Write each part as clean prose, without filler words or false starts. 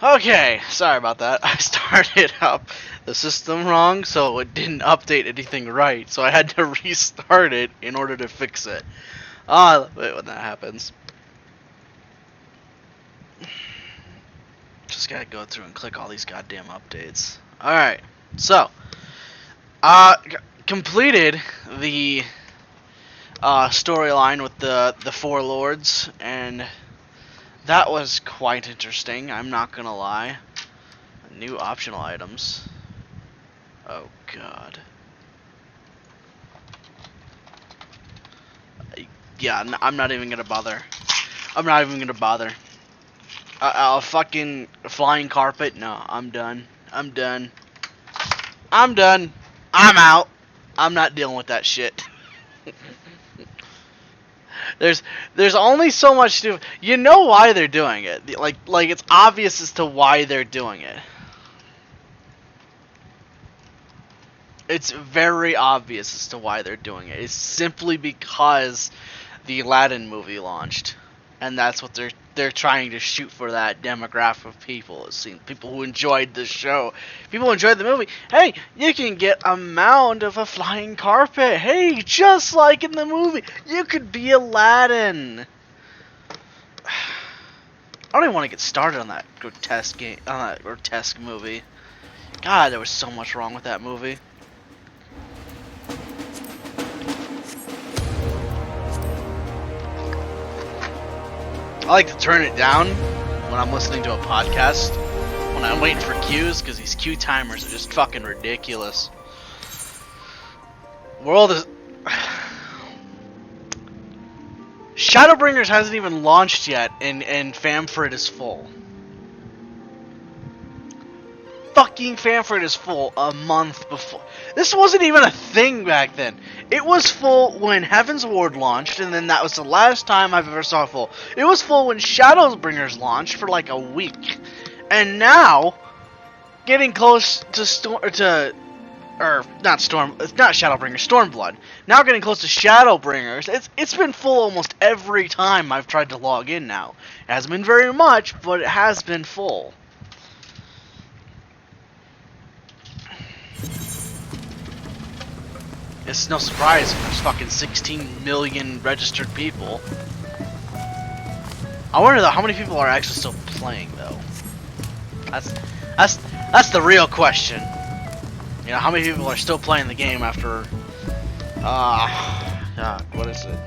Okay, sorry about that. I started up the system wrong, so it didn't update anything right. So I had to restart it in order to fix it. Ah, wait, when that happens. Just gotta go through and click all these goddamn updates. Alright, so, completed the storyline with the four lords, and that was quite interesting, I'm not gonna lie. New optional items. Oh god. Yeah, I'm not even gonna bother. I'm not even gonna bother. A fucking flying carpet? No, I'm done. I'm done. I'm done. I'm out. I'm not dealing with that shit. There's only so much to. You know why they're doing it. Like it's obvious as to why they're doing it. It's very obvious as to why they're doing it. It's simply because the Aladdin movie launched, and that's what they're trying to shoot for, that demographic of people. It's seen people who enjoyed the show, people who enjoyed the movie. Hey, you can get a mound of a flying carpet. Hey, just like in the movie, you could be Aladdin. I don't even want to get started on that grotesque movie. God, there was so much wrong with that movie. I like to turn it down when I'm listening to a podcast, when I'm waiting for cues, because these cue timers are just fucking ridiculous. World is... Shadowbringers hasn't even launched yet, and Famford is full. Fucking Famford is full a month before. This wasn't even a thing back then. It was full when Heaven's Ward launched, and then that was the last time I've ever saw it full. It was full when Shadowbringers launched for like a week, and now getting close to it's not Shadowbringers, Stormblood. Now getting close to Shadowbringers. It's been full almost every time I've tried to log in now. It hasn't been very much, but it has been full. It's no surprise if there's fucking 16 million registered people. I wonder though, how many people are actually still playing though? That's the real question. You know, how many people are still playing the game after God, what is it?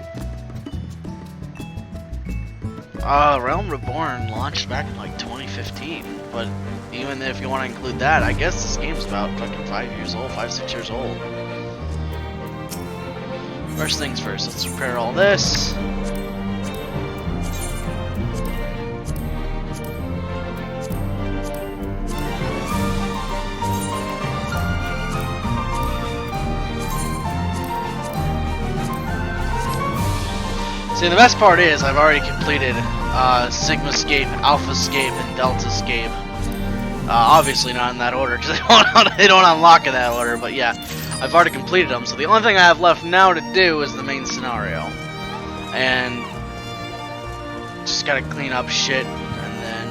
Realm Reborn launched back in like 2015, but even if you want to include that, I guess this game's about fucking 5, 6 years old. First things first, let's repair all this. See, the best part is I've already completed Sigmascape, Alphascape, and Deltascape. Obviously not in that order because they don't unlock in that order, but yeah. I've already completed them, so the only thing I have left now to do is the main scenario. And just gotta clean up shit, and then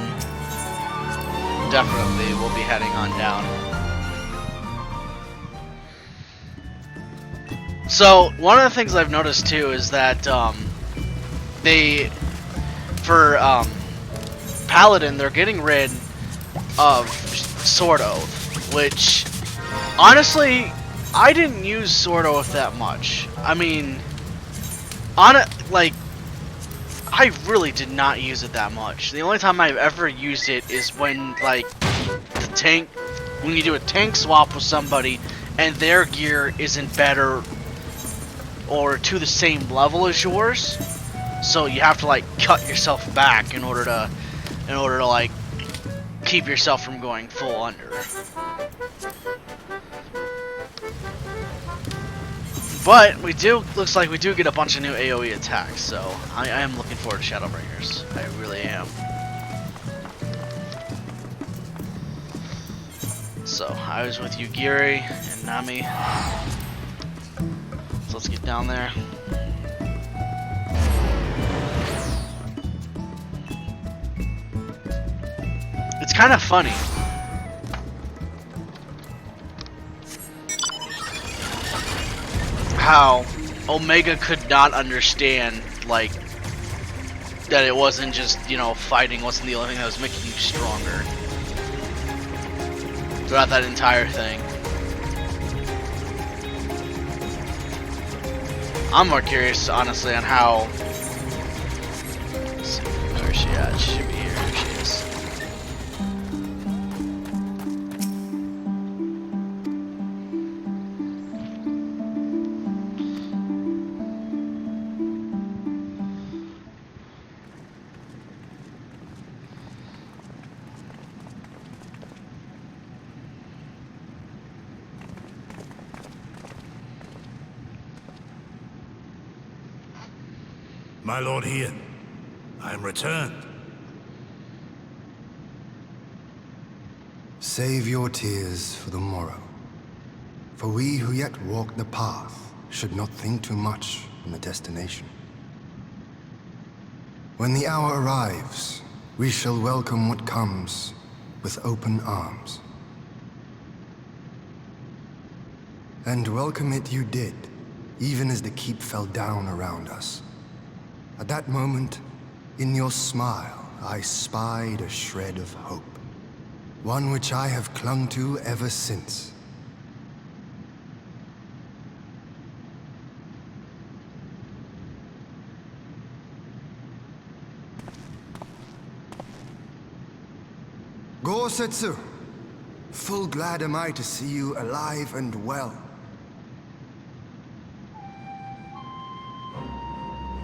definitely we'll be heading on down. So, one of the things I've noticed too is that for Paladin, they're getting rid of Sword Oath, which honestly, I didn't use Sword Oath that much. I mean, I really did not use it that much. The only time I've ever used it is when, like, when you do a tank swap with somebody and their gear isn't better or to the same level as yours. So you have to, like, cut yourself back in order to like, keep yourself from going full under. But looks like we do get a bunch of new AoE attacks, so I am looking forward to Shadowbringers. I really am. So, I was with Yugiri and Nami. So let's get down there. It's It's kind of funny. How Omega could not understand, like, that it wasn't just, you know, fighting wasn't the only thing that was making you stronger. Throughout that entire thing. I'm more curious, honestly, on how... Let's see, where's she at? She should be here. Here she is. My lord here, I am returned. Save your tears for the morrow. For we who yet walk the path should not think too much on the destination. When the hour arrives, we shall welcome what comes with open arms. And welcome it you did, even as the keep fell down around us. At that moment, in your smile, I spied a shred of hope. One which I have clung to ever since. Gorsetsu, full glad am I to see you alive and well.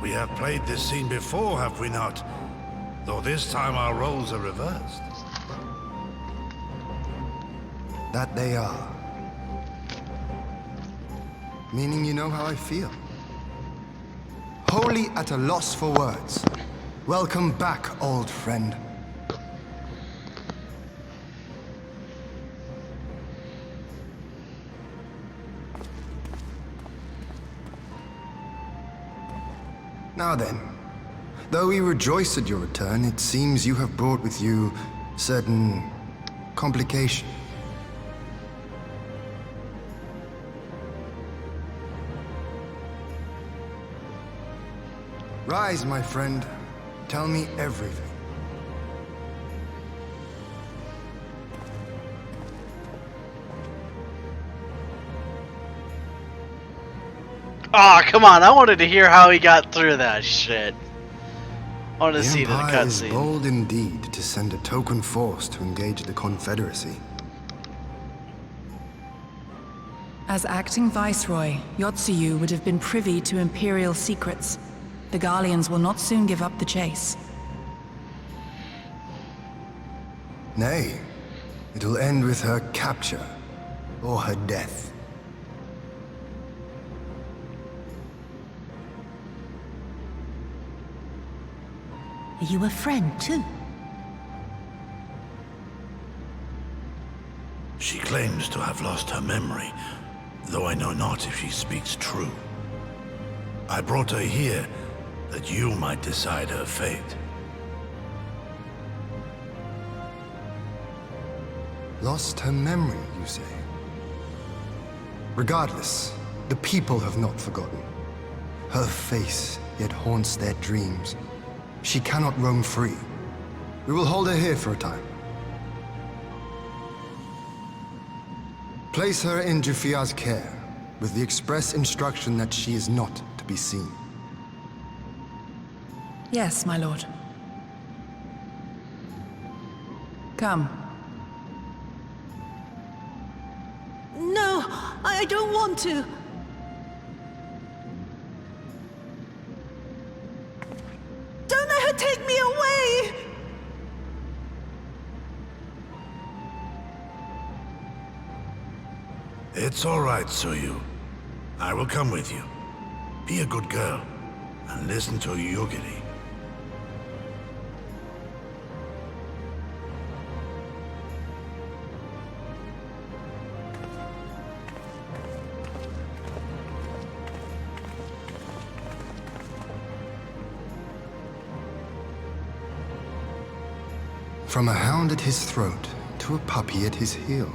We have played this scene before, have we not? Though this time our roles are reversed. That they are. Meaning you know how I feel. Wholly at a loss for words. Welcome back, old friend. Now then, though we rejoice at your return, it seems you have brought with you certain complication. Rise, my friend. Tell me everything. Aw, come on, I wanted to hear how he got through that shit. I wanted to see the Empire is cutscene. bold indeed to send a token force to engage the Confederacy. As acting viceroy, Yotsuyu would have been privy to Imperial secrets. The Garleans will not soon give up the chase. Nay, it will end with her capture or her death. Are you a friend, too? She claims to have lost her memory, though I know not if she speaks true. I brought her here that you might decide her fate. Lost her memory, you say? Regardless, the people have not forgotten. Her face yet haunts their dreams. She cannot roam free. We will hold her here for a time. Place her in Jufia's care, with the express instruction that she is not to be seen. Yes, my lord. Come. No, I don't want to. Don't let her take me away! It's all right, Tsuyu. I will come with you. Be a good girl, and listen to Yugiri. From a hound at his throat to a puppy at his heel.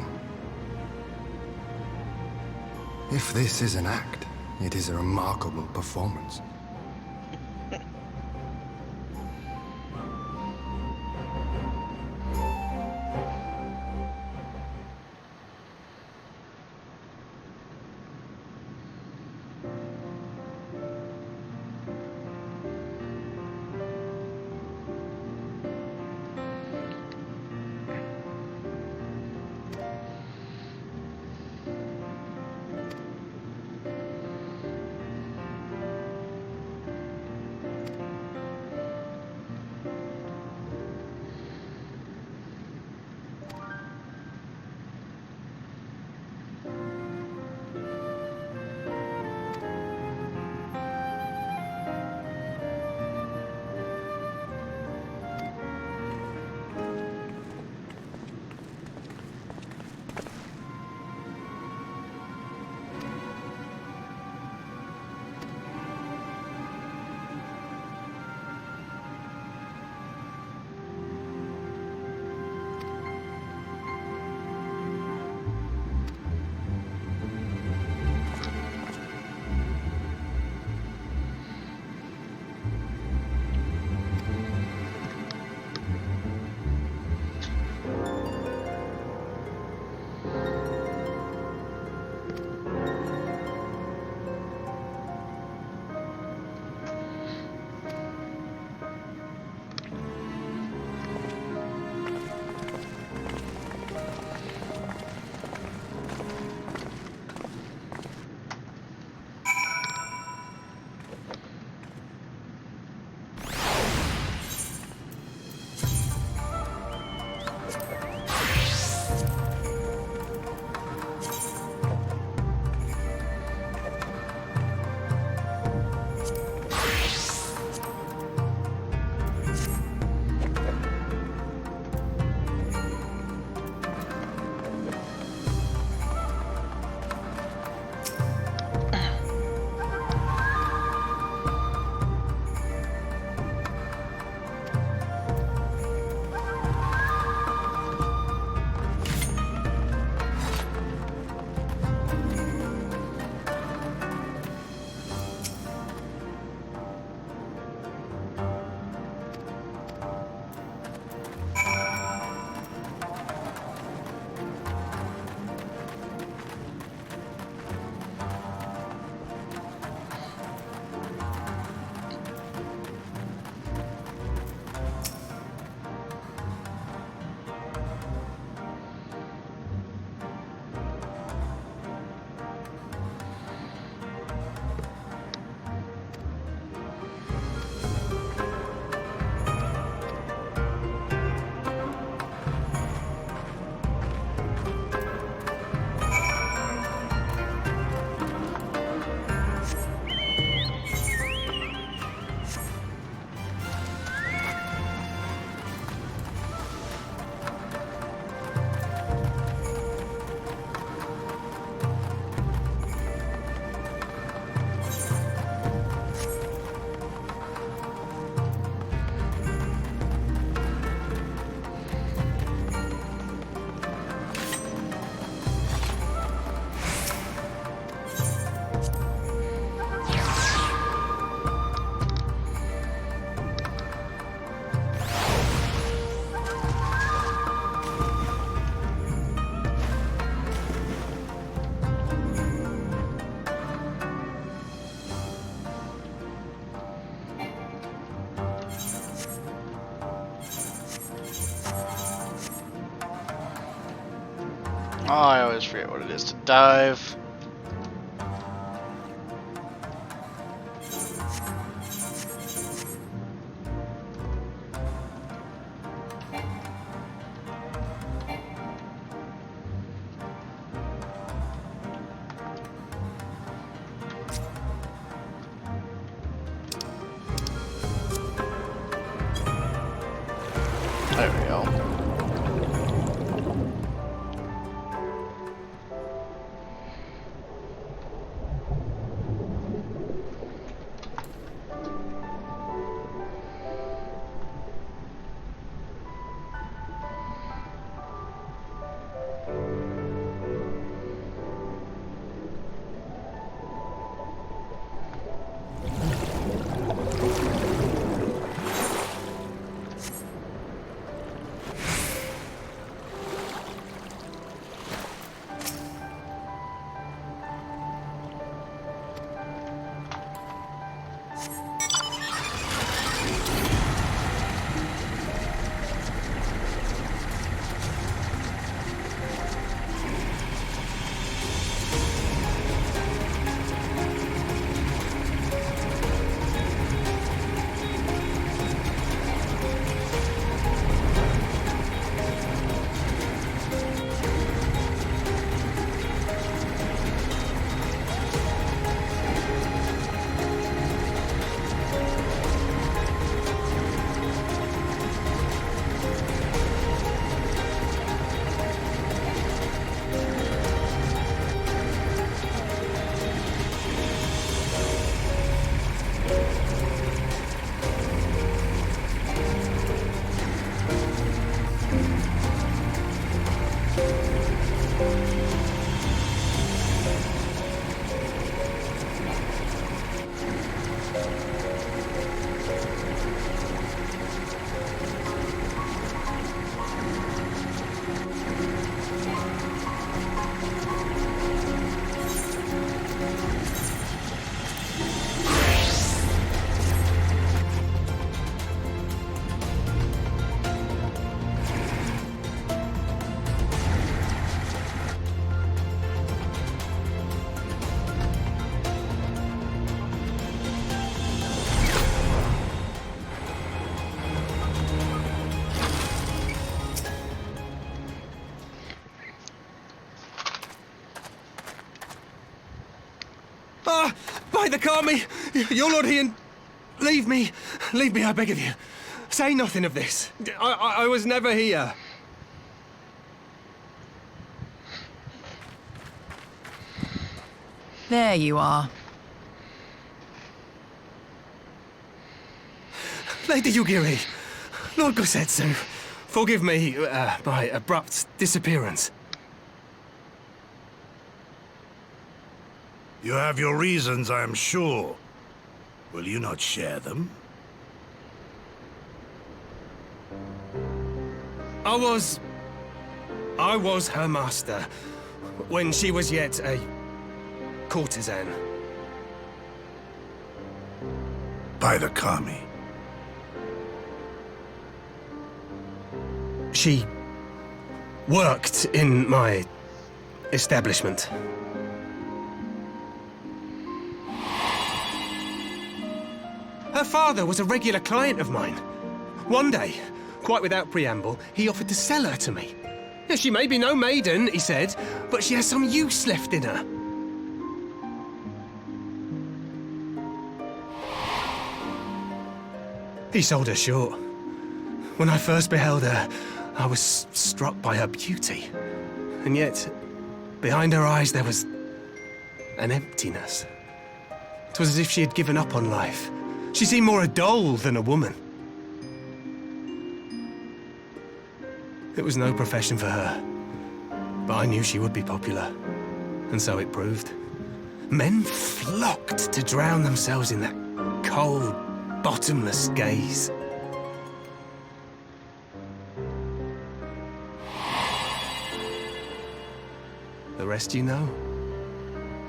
If this is an act, it is a remarkable performance. Oh, I always forget what it is to dive. There we go. Ah! By the Kami! Your Lord Ian! Leave me! Leave me, I beg of you. Say nothing of this. I was never here. There you are. Lady Yugiri, Lord Gosetsu, forgive me my abrupt disappearance. You have your reasons, I am sure. Will you not share them? I was her master when she was yet a courtesan. By the Kami. She worked in my establishment. Her father was a regular client of mine. One day, quite without preamble, he offered to sell her to me. Yeah, she may be no maiden, he said, but she has some use left in her. He sold her short. When I first beheld her, I was struck by her beauty. And yet, behind her eyes there was an emptiness. It was as if she had given up on life. She seemed more a doll than a woman. It was no profession for her, but I knew she would be popular, and so it proved. Men flocked to drown themselves in that cold, bottomless gaze. The rest you know.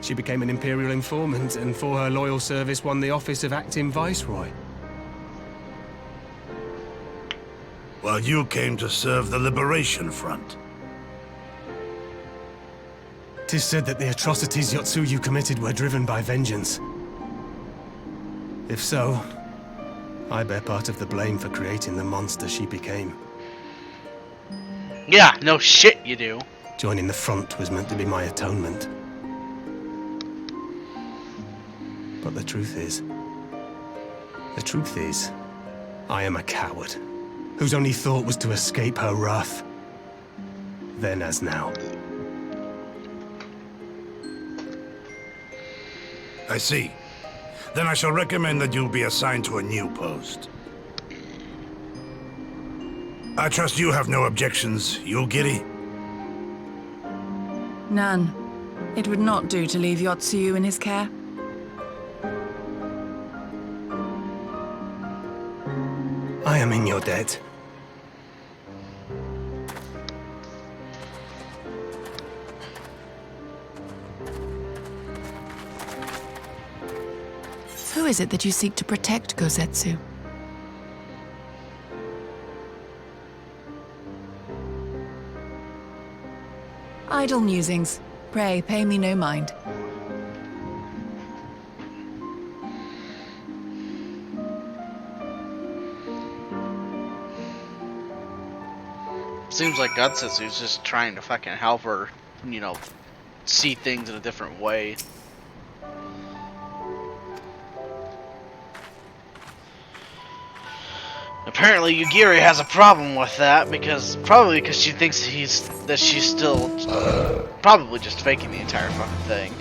She became an Imperial informant, and for her loyal service won the office of Acting Viceroy. While you came to serve the Liberation Front. 'Tis said that the atrocities Yotsuyu committed were driven by vengeance. If so, I bear part of the blame for creating the monster she became. Yeah, no shit you do. Joining the front was meant to be my atonement. But the truth is, I am a coward, whose only thought was to escape her wrath, then as now. I see. Then I shall recommend that you be assigned to a new post. I trust you have no objections, Yugiri? None. It would not do to leave Yotsuyu in his care. I am in your debt. Who is it that you seek to protect, Gosetsu? Idle musings. Pray, pay me no mind. Seems like Gutsetsu's just trying to fucking help her, you know, see things in a different way. Apparently Yugiri has a problem with that probably because she thinks she's still probably just faking the entire fucking thing.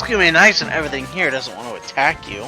can be nice and everything here doesn't want to attack you.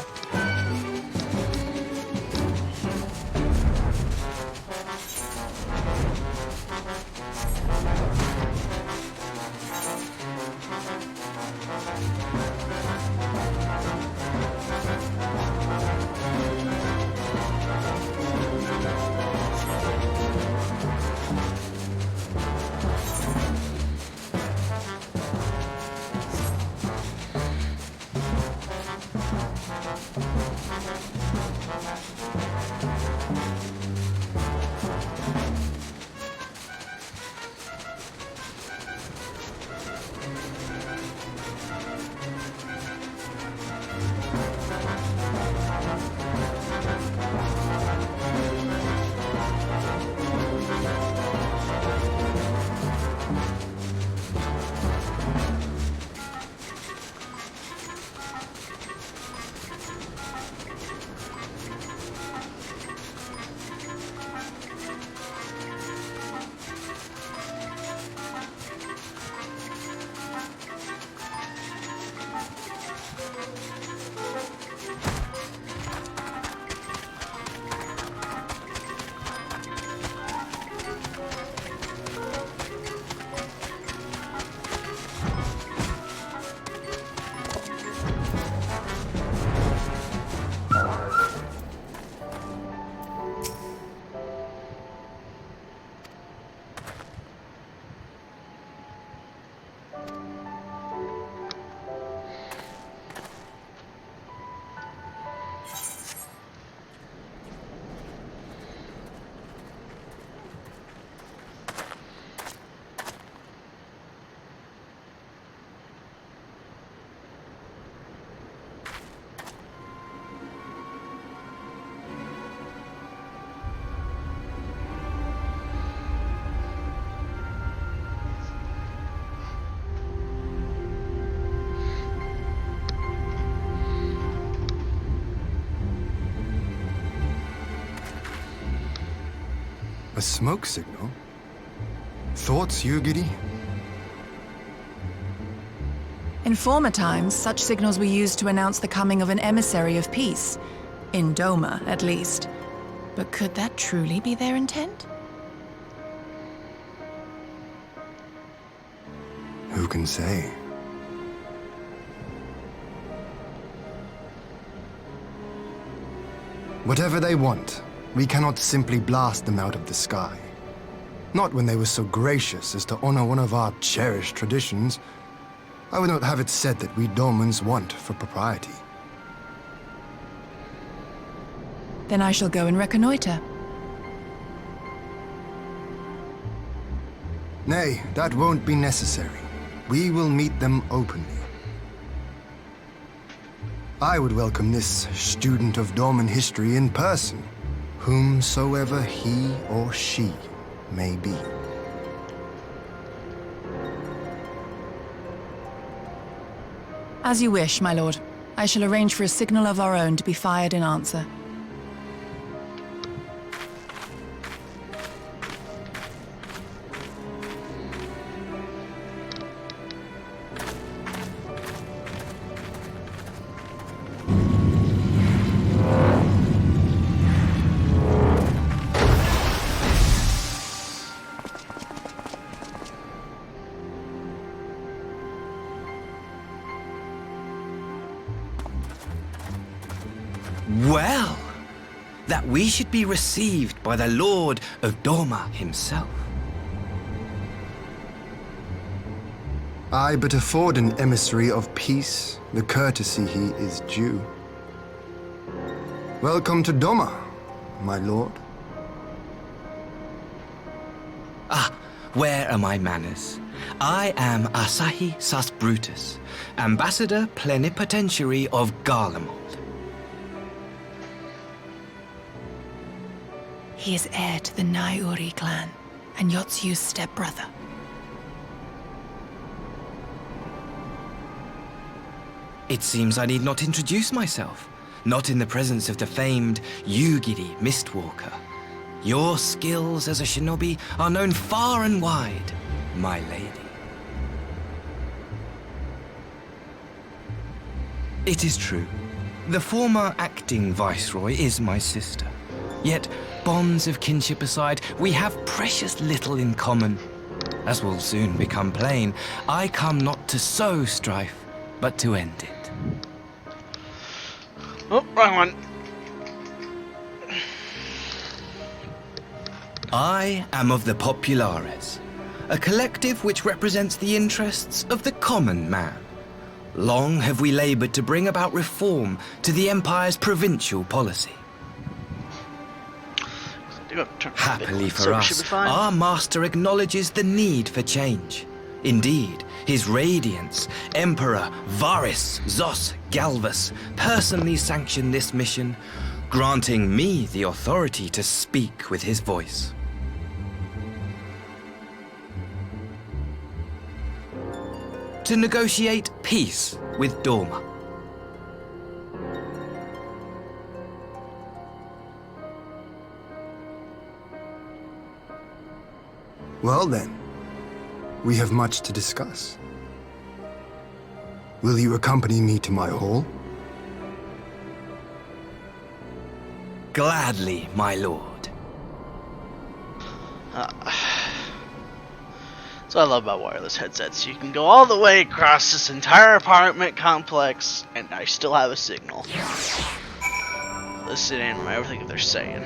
A smoke signal? Thoughts, Yugiri? In former times, such signals were used to announce the coming of an emissary of peace. In Doma, at least. But could that truly be their intent? Who can say? Whatever they want, we cannot simply blast them out of the sky. Not when they were so gracious as to honor one of our cherished traditions. I would not have it said that we Domans want for propriety. Then I shall go and reconnoiter. Nay, that won't be necessary. We will meet them openly. I would welcome this student of Dorman history in person, whomsoever he or she may be. As you wish, my lord. I shall arrange for a signal of our own to be fired in answer. Well, that we should be received by the Lord of Doma himself. I but afford an emissary of peace the courtesy he is due. Welcome to Doma, my lord. Ah, where are my manners? I am Asahi Sus Brutus, Ambassador Plenipotentiary of Garlemald. He is heir to the Naiuri clan, and Yotsu's stepbrother. It seems I need not introduce myself, not in the presence of the famed Yugiri Mistwalker. Your skills as a shinobi are known far and wide, my lady. It is true. The former acting viceroy is my sister. Yet, bonds of kinship aside, we have precious little in common. As will soon become plain, I come not to sow strife, but to end it. Oh, wrong one. I am of the Populares, a collective which represents the interests of the common man. Long have we labored to bring about reform to the Empire's provincial policy. Happily for us, our master acknowledges the need for change. Indeed, his radiance, Emperor Varys Zos Galvus, personally sanctioned this mission, granting me the authority to speak with his voice. To negotiate peace with Dorma. Well then, we have much to discuss. Will you accompany me to my hall? Gladly, my lord. So I love about wireless headsets. You can go all the way across this entire apartment complex, and I still have a signal. Listen in on everything they're saying.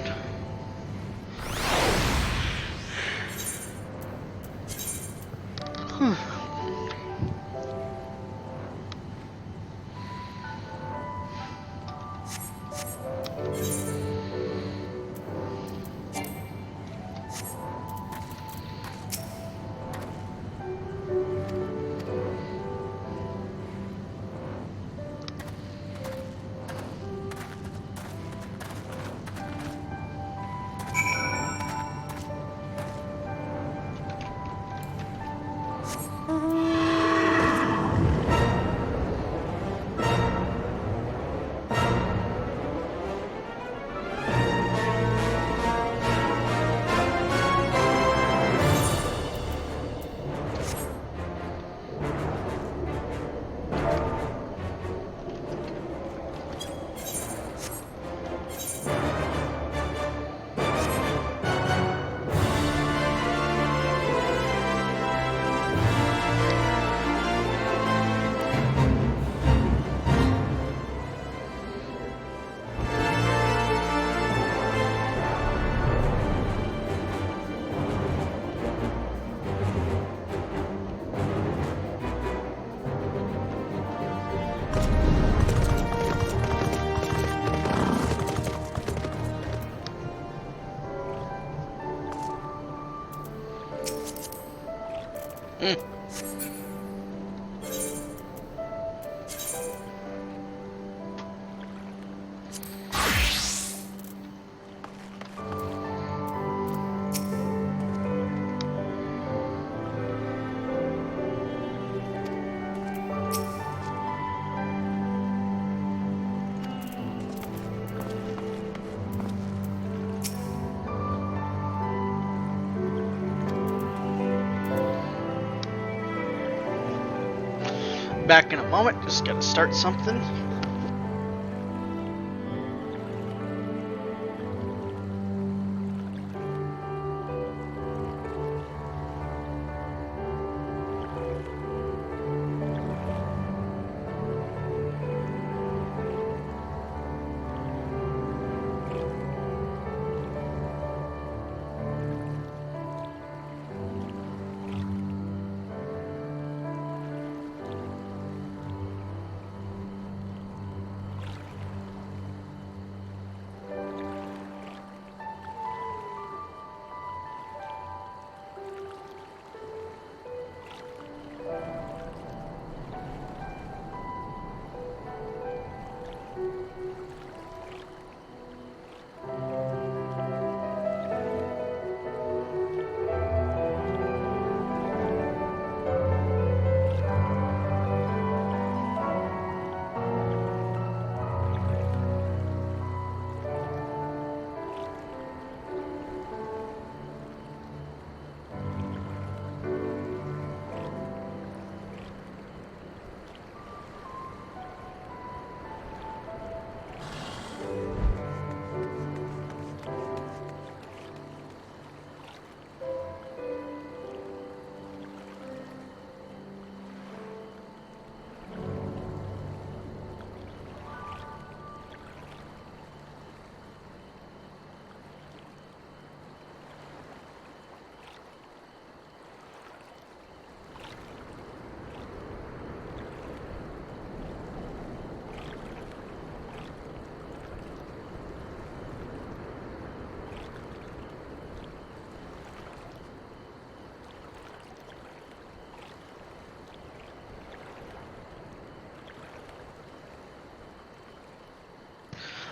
Back in a moment, just gotta start something.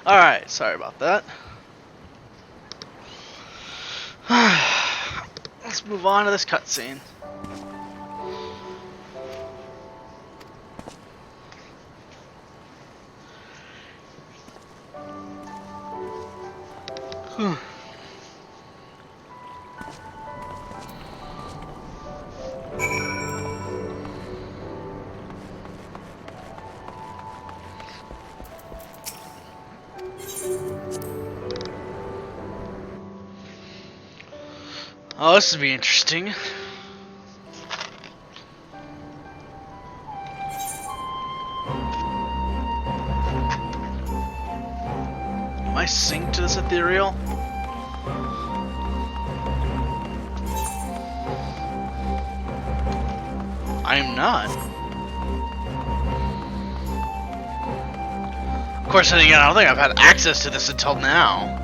Alright, sorry about that. Let's move on to this cutscene. Oh, this would be interesting. Am I synced to this ethereal? I am not. Of course, then again, I don't think I've had access to this until now.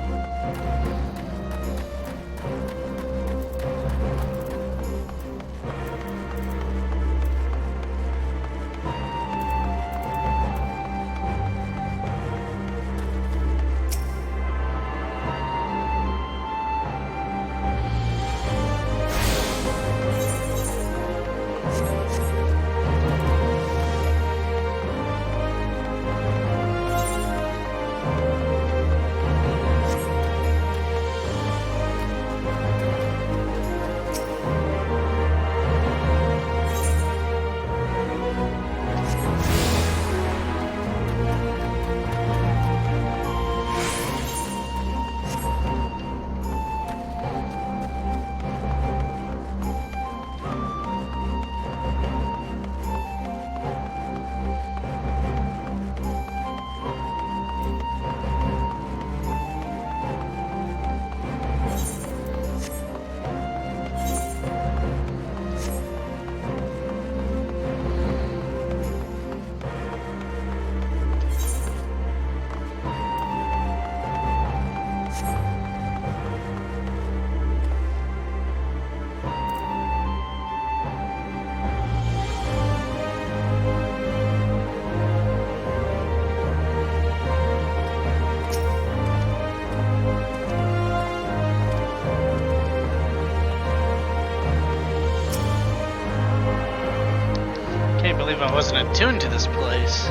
Can't believe I wasn't attuned to this place.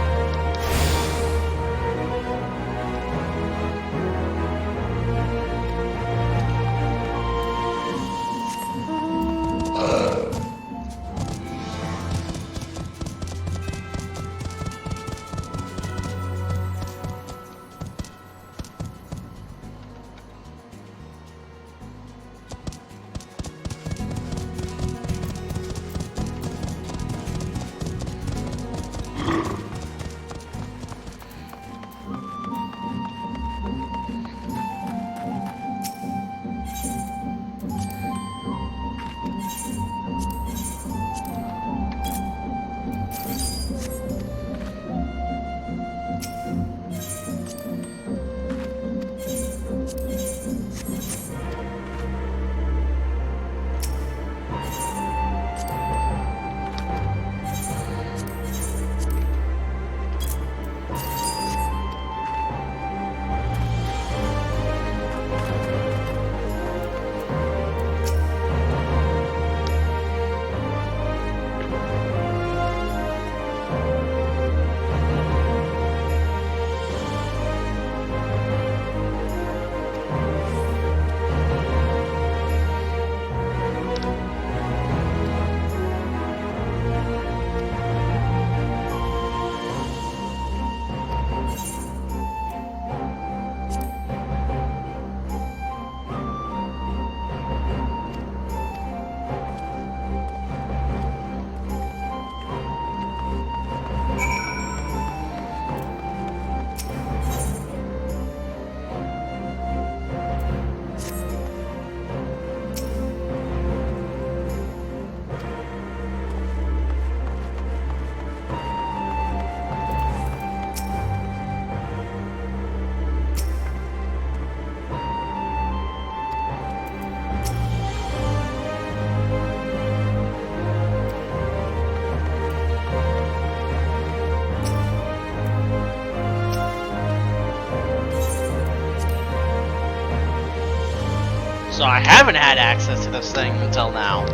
So I haven't had access to this thing until now.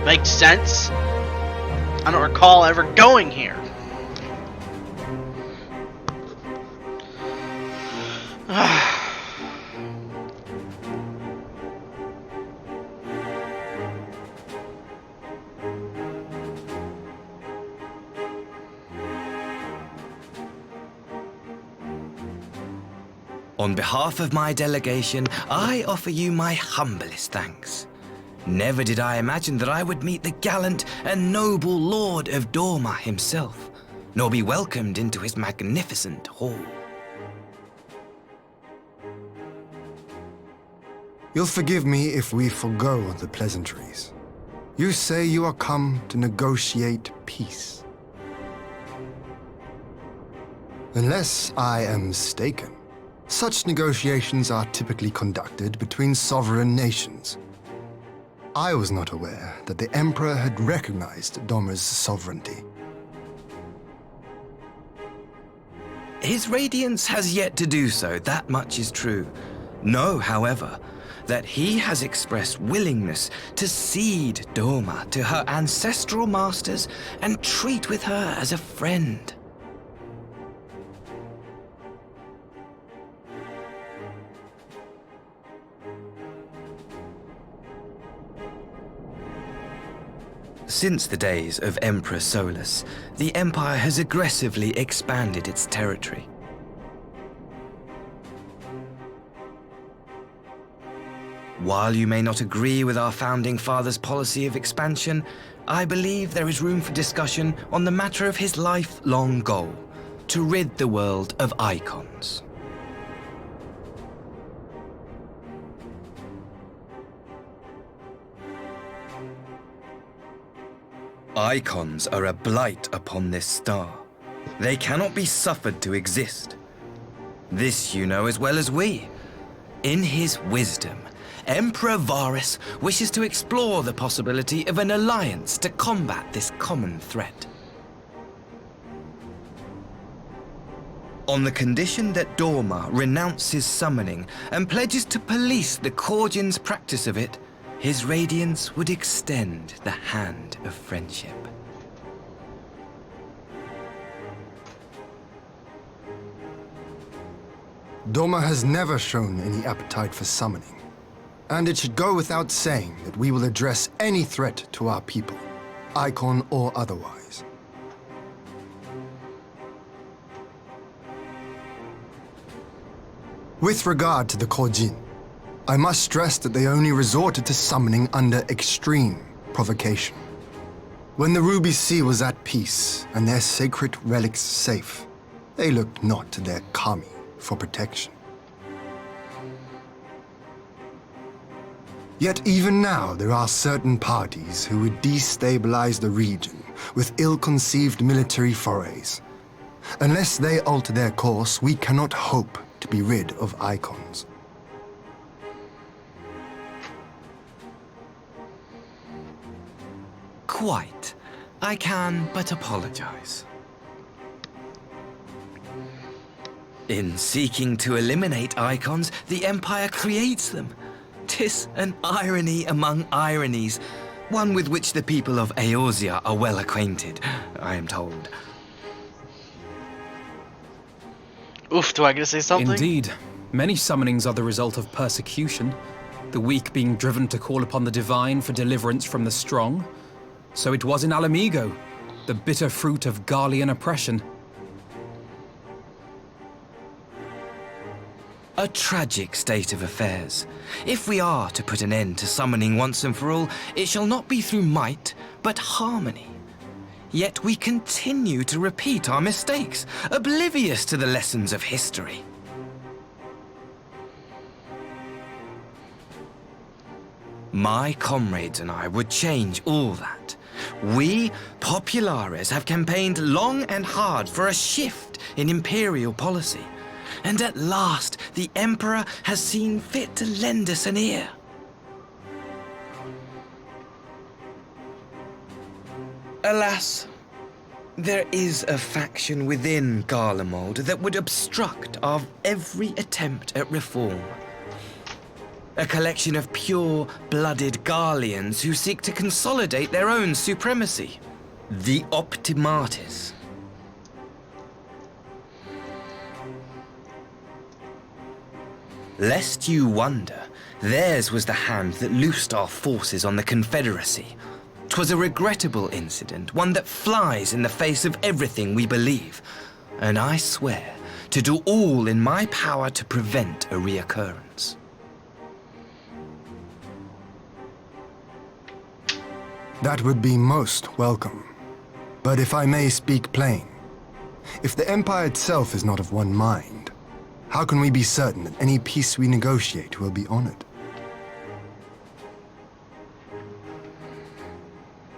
Makes sense. I don't recall ever going here. On behalf of my delegation, I offer you my humblest thanks. Never did I imagine that I would meet the gallant and noble Lord of Dorma himself, nor be welcomed into his magnificent hall. You'll forgive me if we forgo the pleasantries. You say you are come to negotiate peace. Unless I am mistaken, such negotiations are typically conducted between sovereign nations. I was not aware that the Emperor had recognized Dorma's sovereignty. His Radiance has yet to do so, that much is true. Know, however, that he has expressed willingness to cede Dorma to her ancestral masters and treat with her as a friend. Since the days of Emperor Solus, the Empire has aggressively expanded its territory. While you may not agree with our founding father's policy of expansion, I believe there is room for discussion on the matter of his lifelong goal, to rid the world of icons. Icons are a blight upon this star. They cannot be suffered to exist. This you know as well as we. In his wisdom, Emperor Varus wishes to explore the possibility of an alliance to combat this common threat. On the condition that Dorma renounces summoning and pledges to police the Korgians' practice of it, his Radiance would extend the hand of friendship. Dorma has never shown any appetite for summoning, and it should go without saying that we will address any threat to our people, icon or otherwise. With regard to the Korjin, I must stress that they only resorted to summoning under extreme provocation. When the Ruby Sea was at peace and their sacred relics safe, they looked not to their kami for protection. Yet even now there are certain parties who would destabilize the region with ill-conceived military forays. Unless they alter their course, we cannot hope to be rid of icons. Quite. I can but apologize. In seeking to eliminate icons, the Empire creates them. 'Tis an irony among ironies, one with which the people of Eorzea are well acquainted, I am told. Oof, do I get to say something? Indeed. Many summonings are the result of persecution, the weak being driven to call upon the divine for deliverance from the strong. So it was in Alamigo, the bitter fruit of Garlean oppression. A tragic state of affairs. If we are to put an end to summoning once and for all, it shall not be through might, but harmony. Yet we continue to repeat our mistakes, oblivious to the lessons of history. My comrades and I would change all that. We, Populares, have campaigned long and hard for a shift in imperial policy. And at last, the Emperor has seen fit to lend us an ear. Alas, there is a faction within Garlemald that would obstruct our every attempt at reform. A collection of pure-blooded Garleans who seek to consolidate their own supremacy. The Optimates. Lest you wonder, theirs was the hand that loosed our forces on the Confederacy. 'Twas a regrettable incident, one that flies in the face of everything we believe. And I swear to do all in my power to prevent a reoccurrence. That would be most welcome. But if I may speak plain, if the Empire itself is not of one mind, how can we be certain that any peace we negotiate will be honored?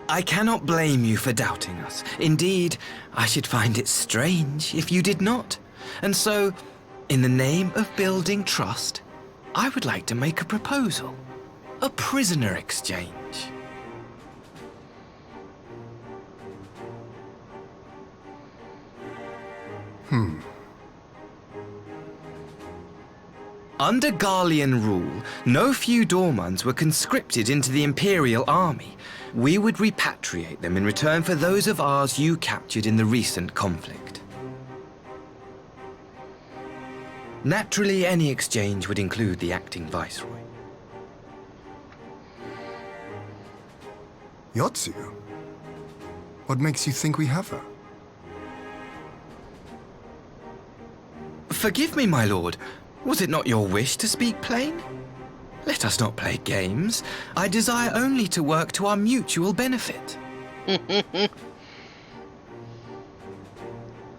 I cannot blame you for doubting us. Indeed, I should find it strange if you did not. And so, in the name of building trust, I would like to make a proposal. A prisoner exchange. Under Garlean rule, no few Dormans were conscripted into the Imperial Army. We would repatriate them in return for those of ours you captured in the recent conflict. Naturally, any exchange would include the acting Viceroy. Yotsu? What makes you think we have her? Forgive me, my lord. Was it not your wish to speak plain? Let us not play games. I desire only to work to our mutual benefit.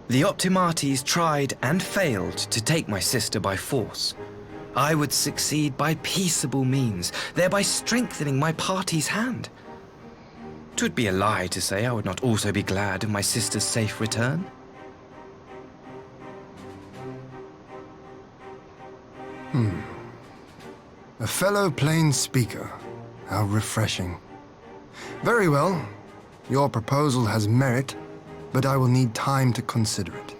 The Optimates tried and failed to take my sister by force. I would succeed by peaceable means, thereby strengthening my party's hand. 'Twould be a lie to say I would not also be glad of my sister's safe return. A fellow plain speaker. How refreshing. Very well. Your proposal has merit, but I will need time to consider it.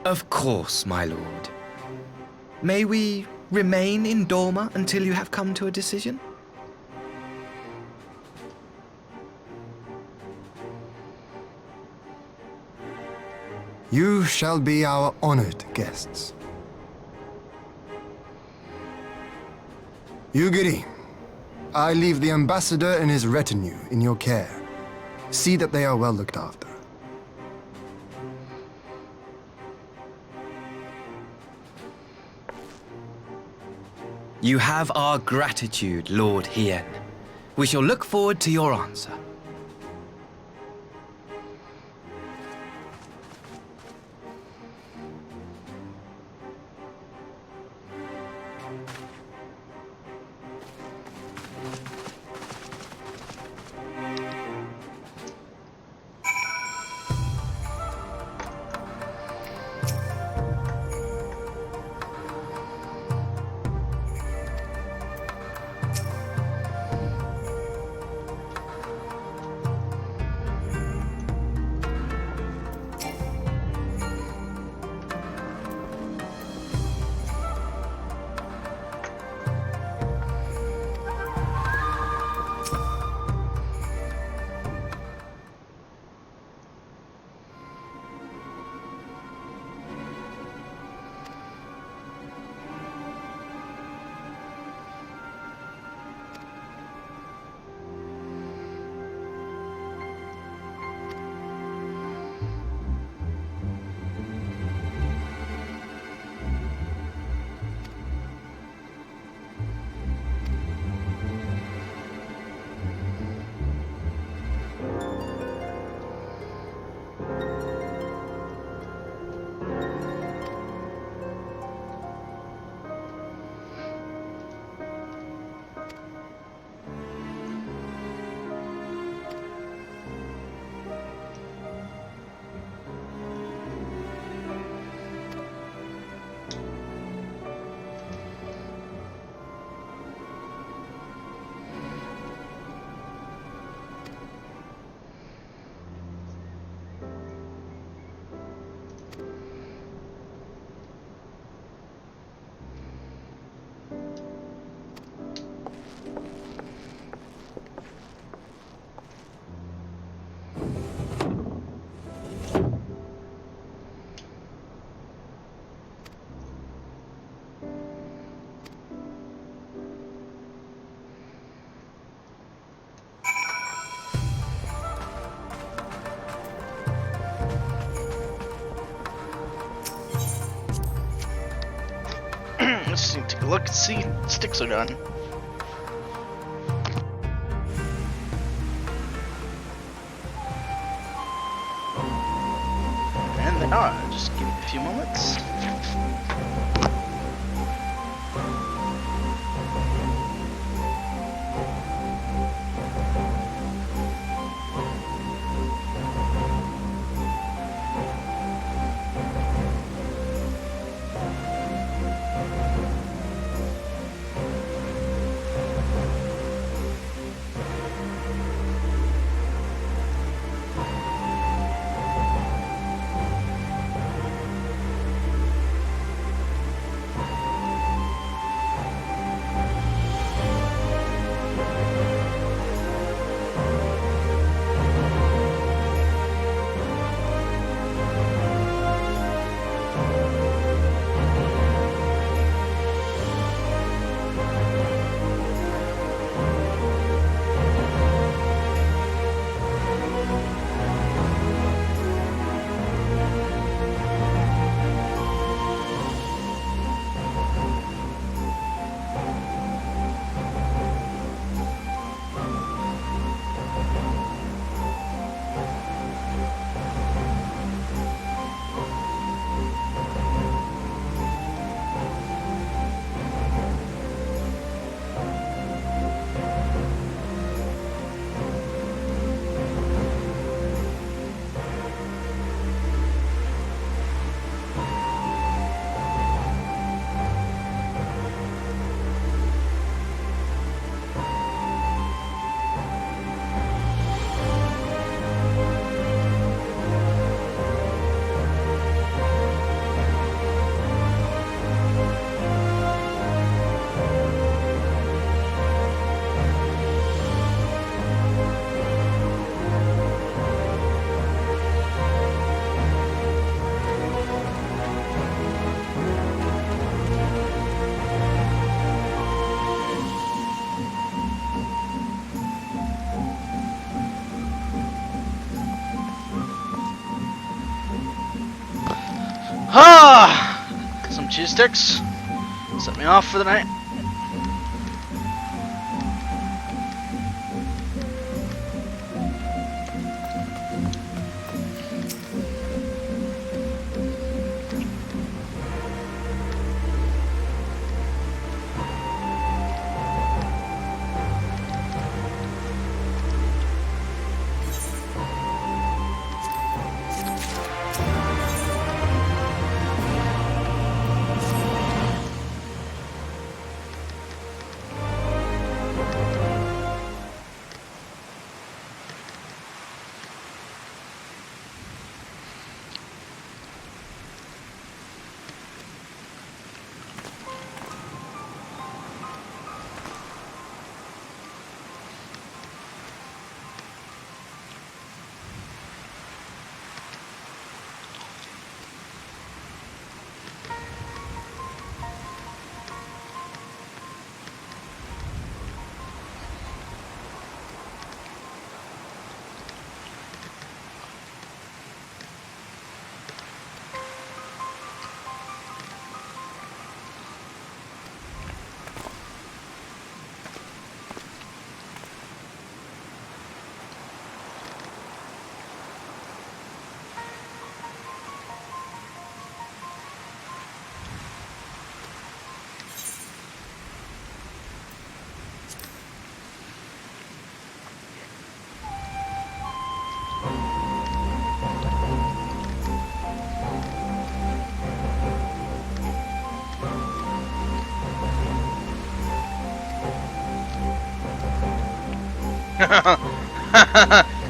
Of course, my lord. May we remain in Dorma until you have come to a decision? You shall be our honored guests. Yugiri, I leave the ambassador and his retinue in your care. See that they are well looked after. You have our gratitude, Lord Hien. We shall look forward to your answer. a look and see sticks are done. And they are. Just give me a few moments. Some cheese sticks. Set me off for the night.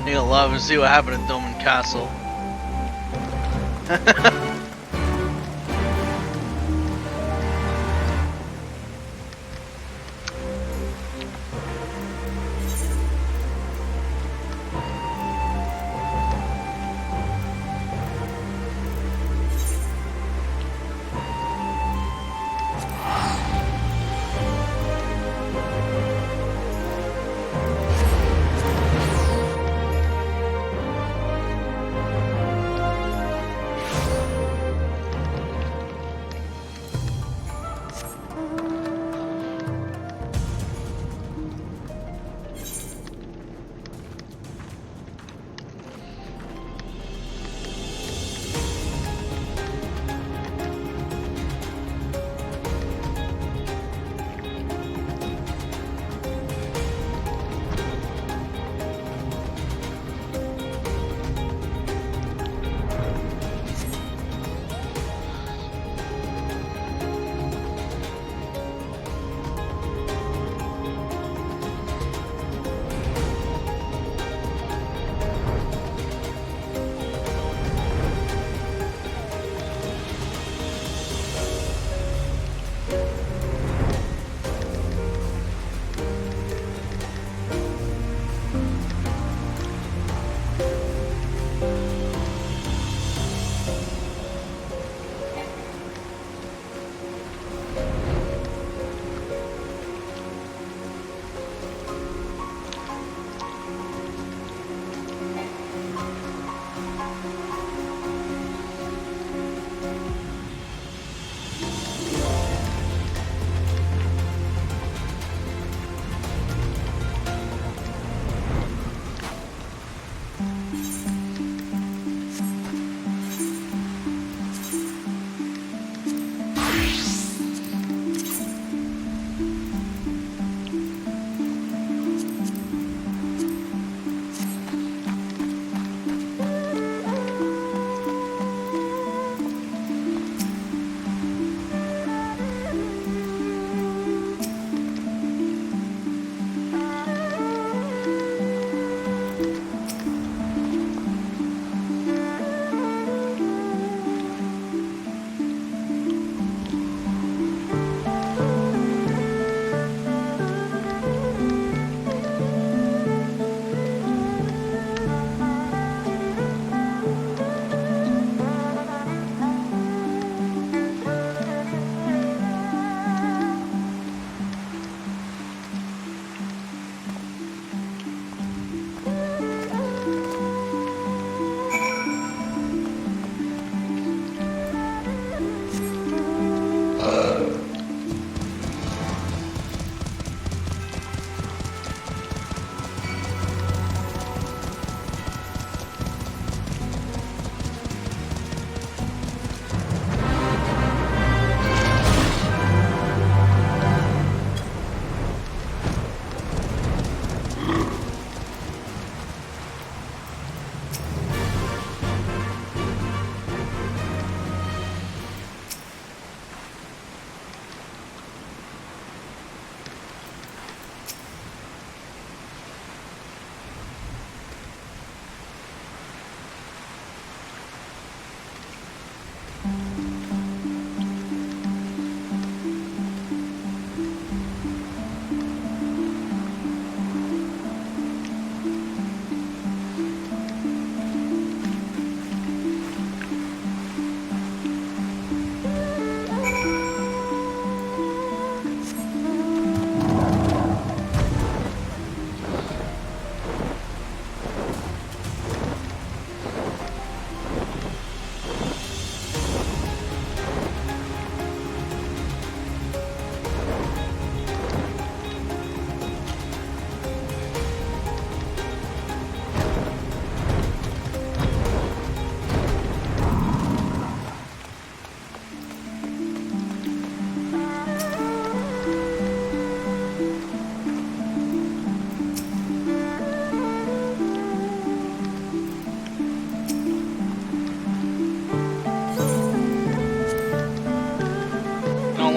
You'll love to see what happened at Doman Castle.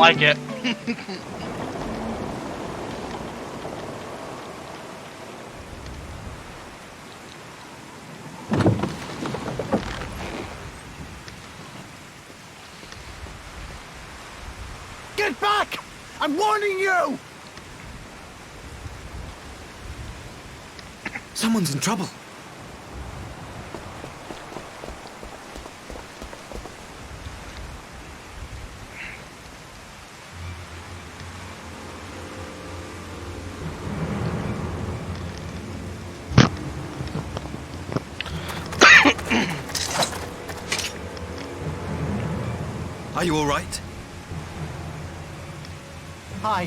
like it. Get back! I'm warning you! Someone's in trouble. Are you all right? Hi.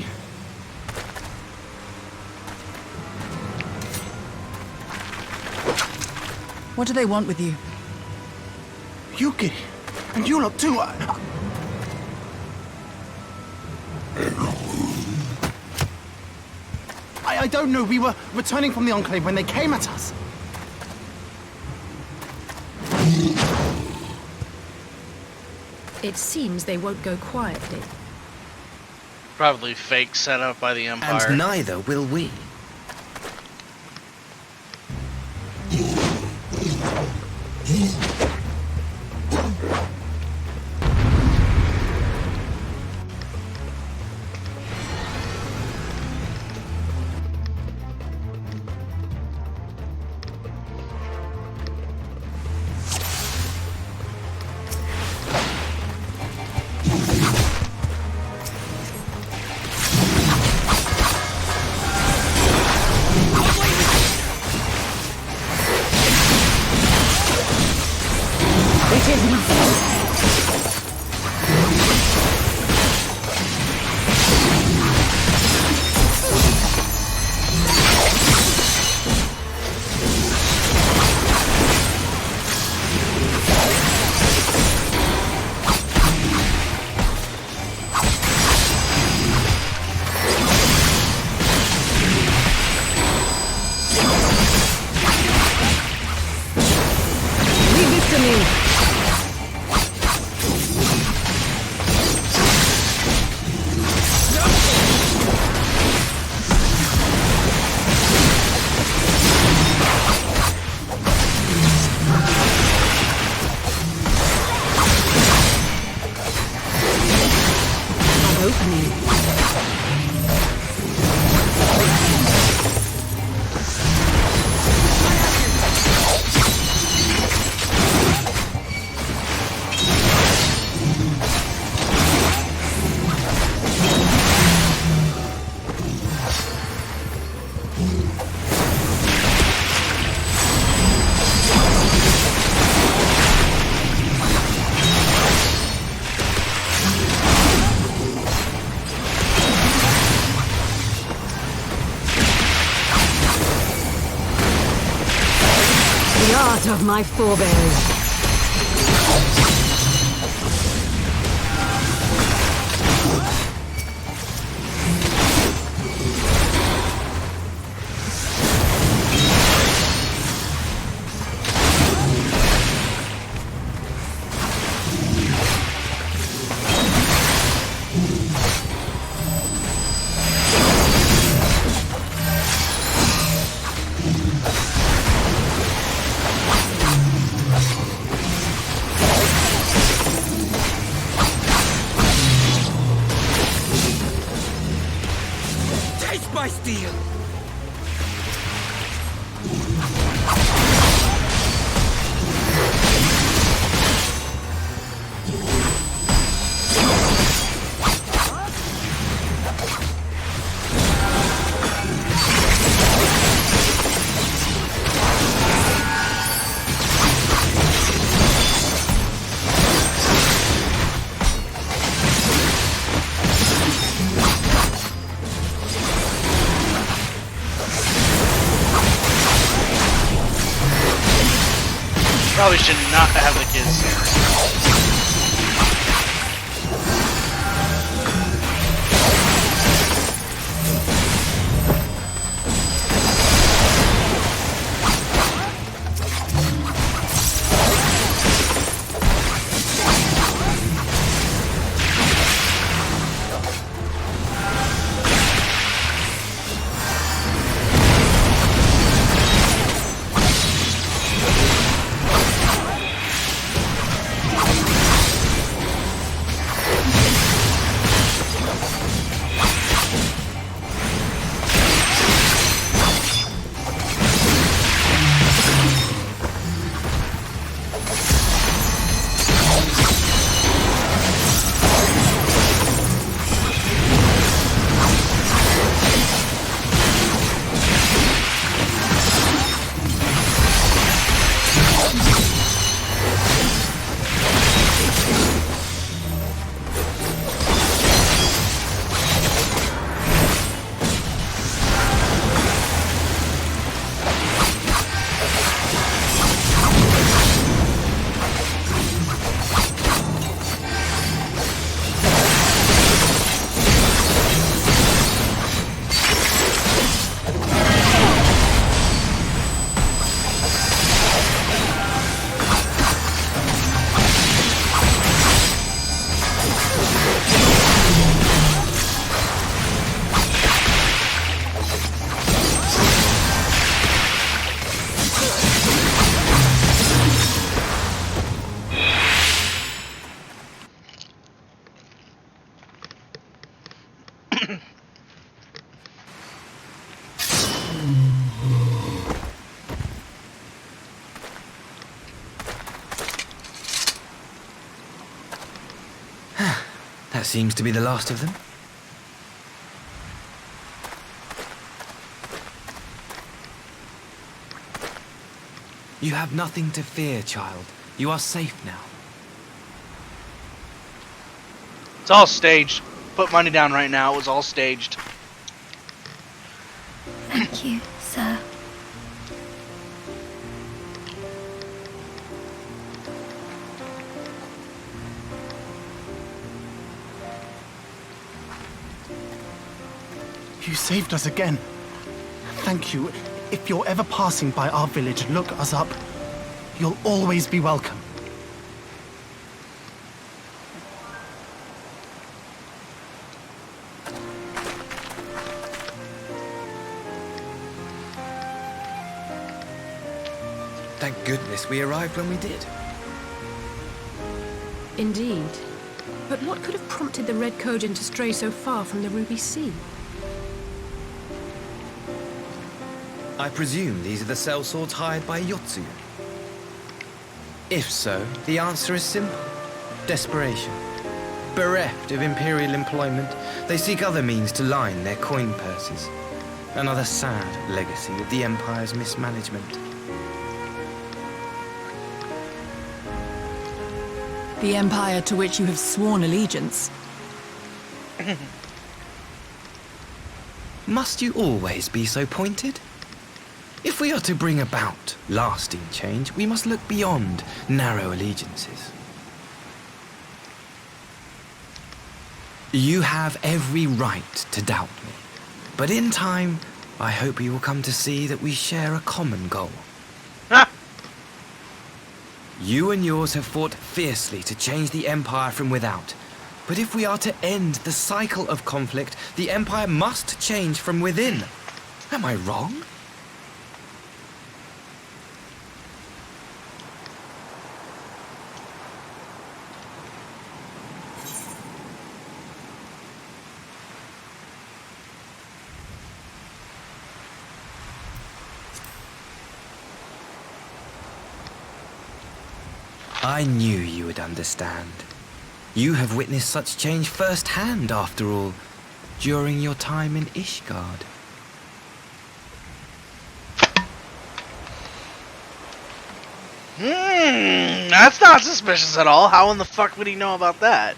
What do they want with you? Yuki, and you lot too. I don't know. We were returning from the Enclave when they came at us. It seems they won't go quietly. Probably fake setup by the Empire. And neither will we. The art of my forebears. My steel! Probably should not have the kids. That seems to be the last of them. You have nothing to fear, child. You are safe now. It's all staged. Put money down right now. It was all staged. Thank you, sir. You saved us again. Thank you. If you're ever passing by our village, look us up. You'll always be welcome. Thank goodness we arrived when we did. Indeed. But what could have prompted the Red Kojin to stray so far from the Ruby Sea? I presume these are the sellswords hired by Yotsu. If so, the answer is simple. Desperation. Bereft of imperial employment, they seek other means to line their coin purses. Another sad legacy of the Empire's mismanagement. The Empire to which you have sworn allegiance. Must you always be so pointed? If we are to bring about lasting change, we must look beyond narrow allegiances. You have every right to doubt me, but in time, I hope you will come to see that we share a common goal. You and yours have fought fiercely to change the Empire from without. But if we are to end the cycle of conflict, the Empire must change from within. Am I wrong? I knew you would understand. You have witnessed such change firsthand, after all, during your time in Ishgard. That's not suspicious at all. How in the fuck would he know about that?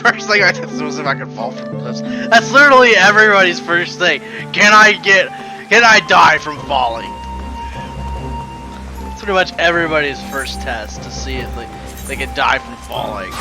First thing I did was if I could fall from cliffs. That's literally everybody's first thing. Can I die from falling? It's pretty much everybody's first test to see if they can die from falling.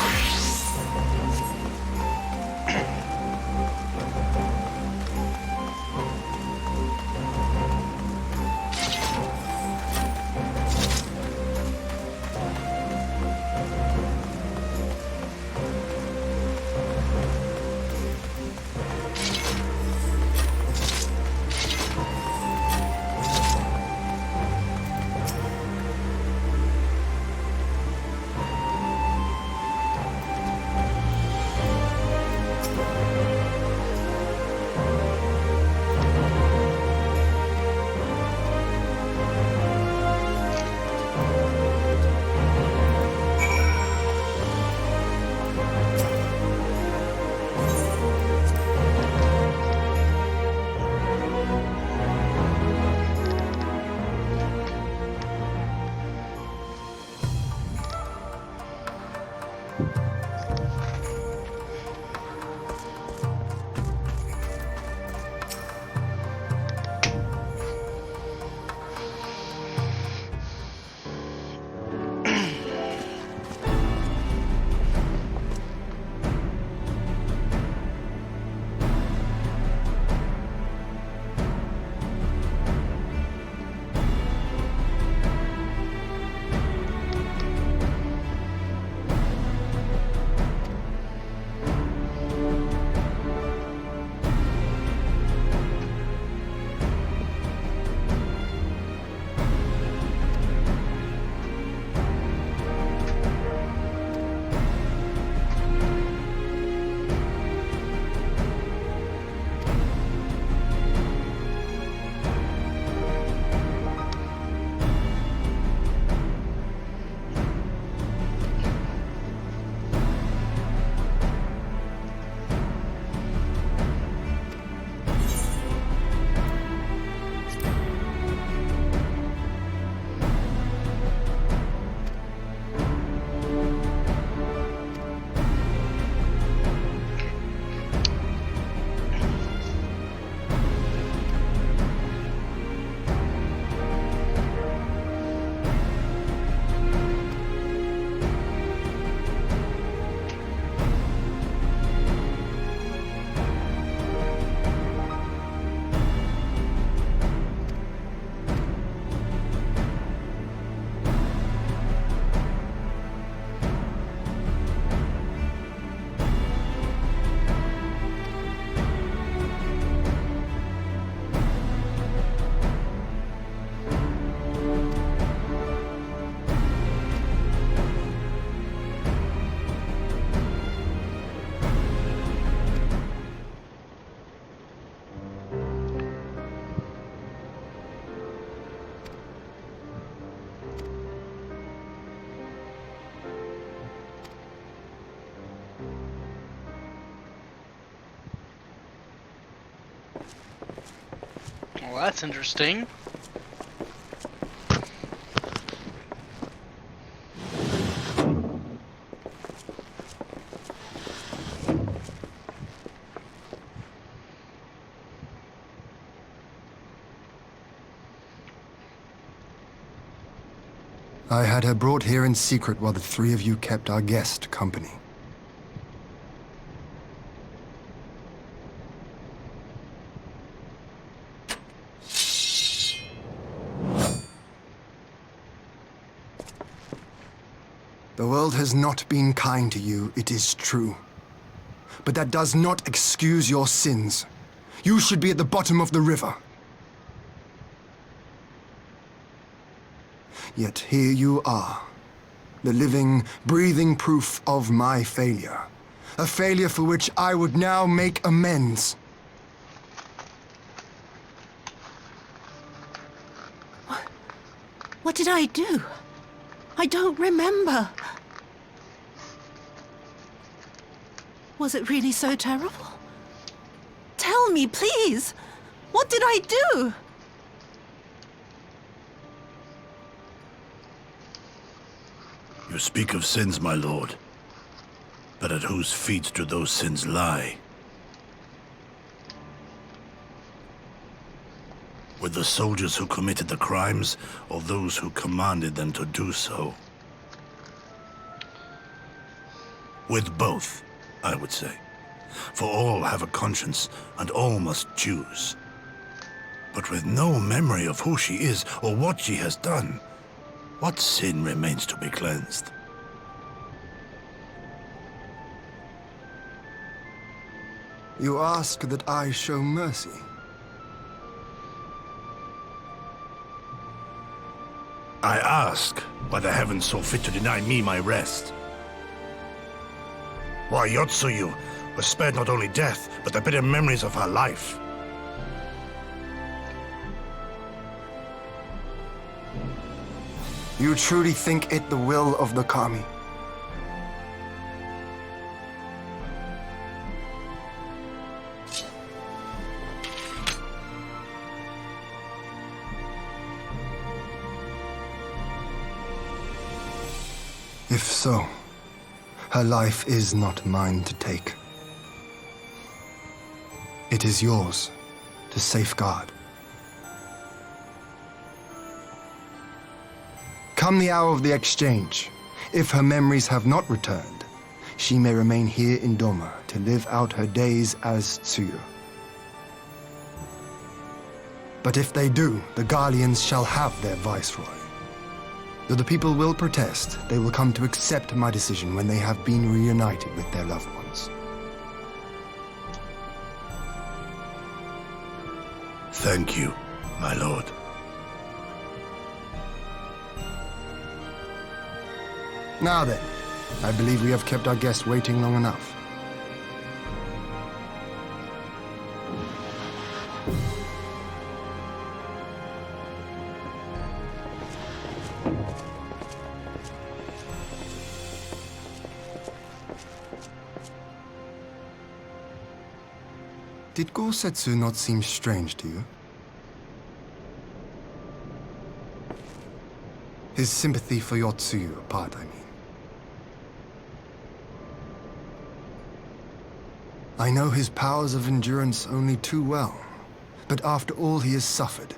Well, that's interesting. I had her brought here in secret while the three of you kept our guest company. The world has not been kind to you, it is true. But that does not excuse your sins. You should be at the bottom of the river. Yet here you are, the living, breathing proof of my failure. A failure for which I would now make amends. What did I do? I don't remember. Was it really so terrible? Tell me, please! What did I do? You speak of sins, my lord. But at whose feet do those sins lie? With the soldiers who committed the crimes, or those who commanded them to do so? With both, I would say. For all have a conscience, and all must choose. But with no memory of who she is, or what she has done, what sin remains to be cleansed? You ask that I show mercy. I ask why the heavens saw fit to deny me my rest. Why Yotsuyu was spared not only death, but the bitter memories of her life. You truly think it the will of the Kami? If so, her life is not mine to take. It is yours to safeguard. Come the hour of the exchange, if her memories have not returned, she may remain here in Doma to live out her days as Tsuyu. But if they do, the Guardians shall have their viceroy. Though the people will protest, they will come to accept my decision when they have been reunited with their loved ones. Thank you, my lord. Now then, I believe we have kept our guest waiting long enough. Did Gosetsu not seem strange to you? His sympathy for Yotsuyu apart, I mean. I know his powers of endurance only too well, but after all he has suffered,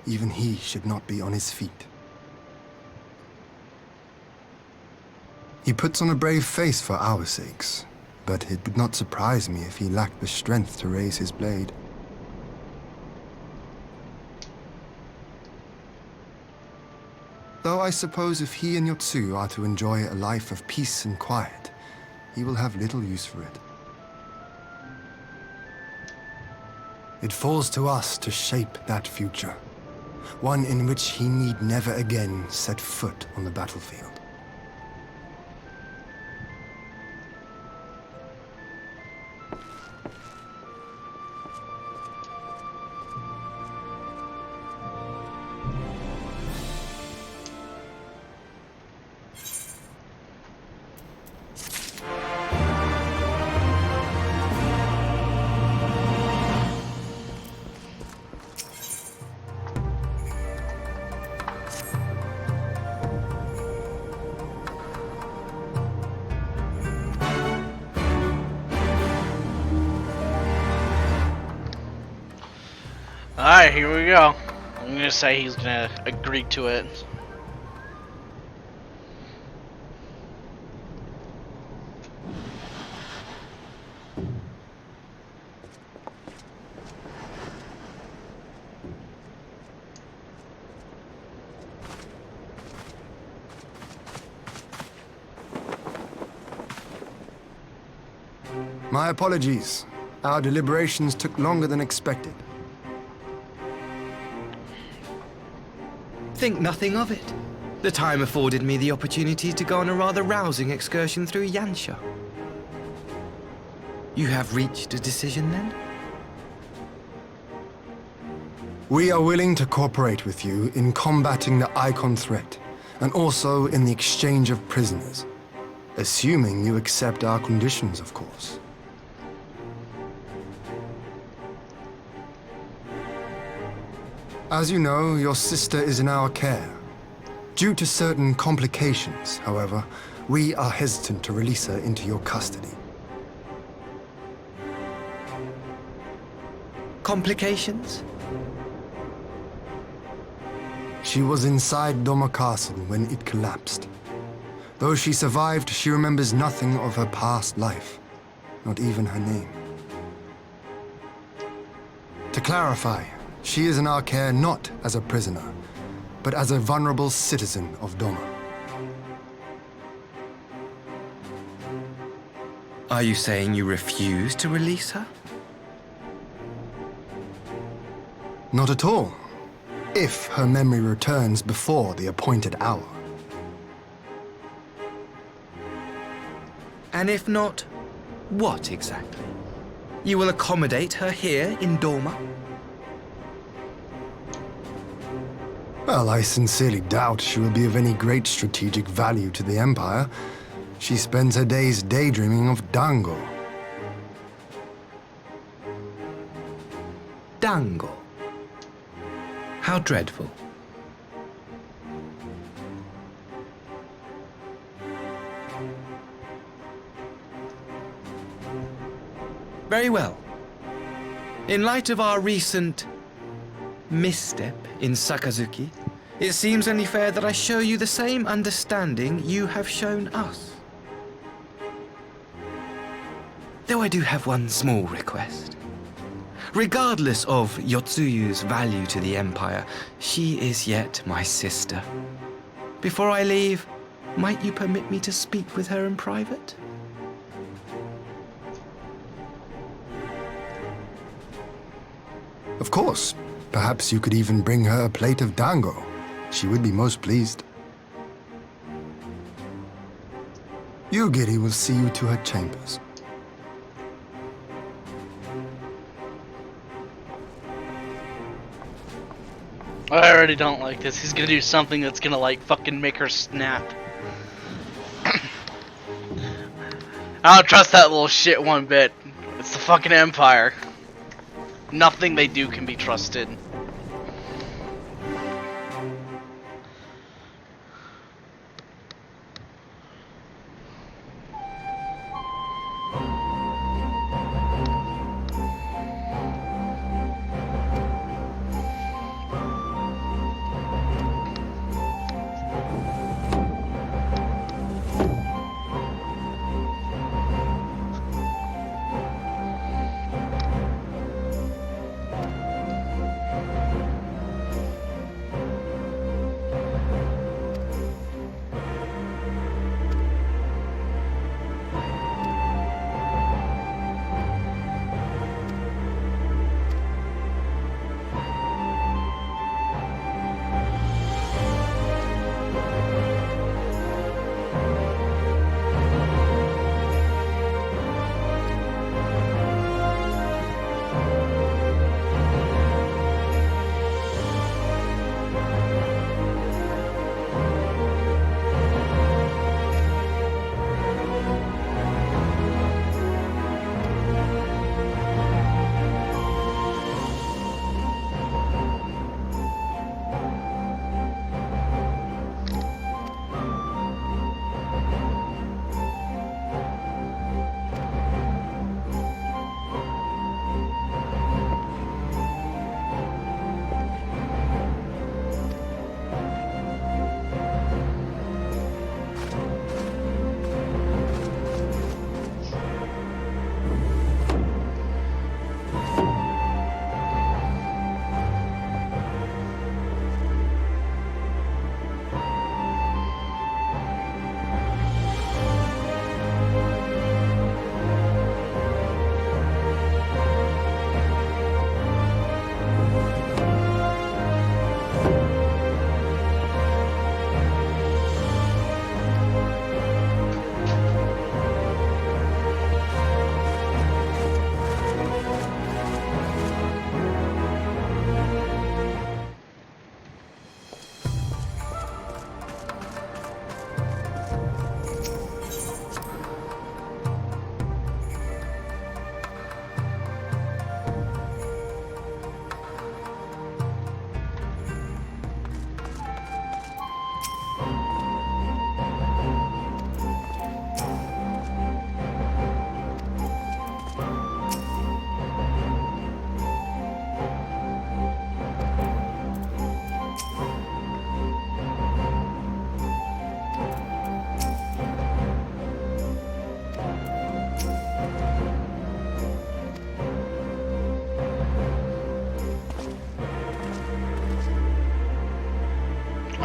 even he should not be on his feet. He puts on a brave face for our sakes, but it would not surprise me if he lacked the strength to raise his blade. Though I suppose if he and Yotsuyu are to enjoy a life of peace and quiet, he will have little use for it. It falls to us to shape that future, one in which he need never again set foot on the battlefield. Alright, here we go. I'm gonna say he's gonna agree to it. My apologies. Our deliberations took longer than expected. Think nothing of it. The time afforded me the opportunity to go on a rather rousing excursion through Yansha. You have reached a decision then? We are willing to cooperate with you in combating the Icon threat, and also in the exchange of prisoners. Assuming you accept our conditions, of course. As you know, your sister is in our care. Due to certain complications, however, we are hesitant to release her into your custody. Complications? She was inside Doma Castle when it collapsed. Though she survived, she remembers nothing of her past life, not even her name. To clarify, she is in our care not as a prisoner, but as a vulnerable citizen of Doma. Are you saying you refuse to release her? Not at all. If her memory returns before the appointed hour. And if not, what exactly? You will accommodate her here in Doma? Well, I sincerely doubt she will be of any great strategic value to the Empire. She spends her days daydreaming of Dango. Dango? How dreadful. Very well. In light of our recent misstep in Sakazuki, it seems only fair that I show you the same understanding you have shown us. Though I do have one small request. Regardless of Yotsuyu's value to the Empire, she is yet my sister. Before I leave, might you permit me to speak with her in private? Of course. Perhaps you could even bring her a plate of dango. She would be most pleased. Yugiri will see you to her chambers. I already don't like this. He's gonna do something that's gonna like fucking make her snap. I don't trust that little shit one bit. It's the fucking Empire. Nothing they do can be trusted.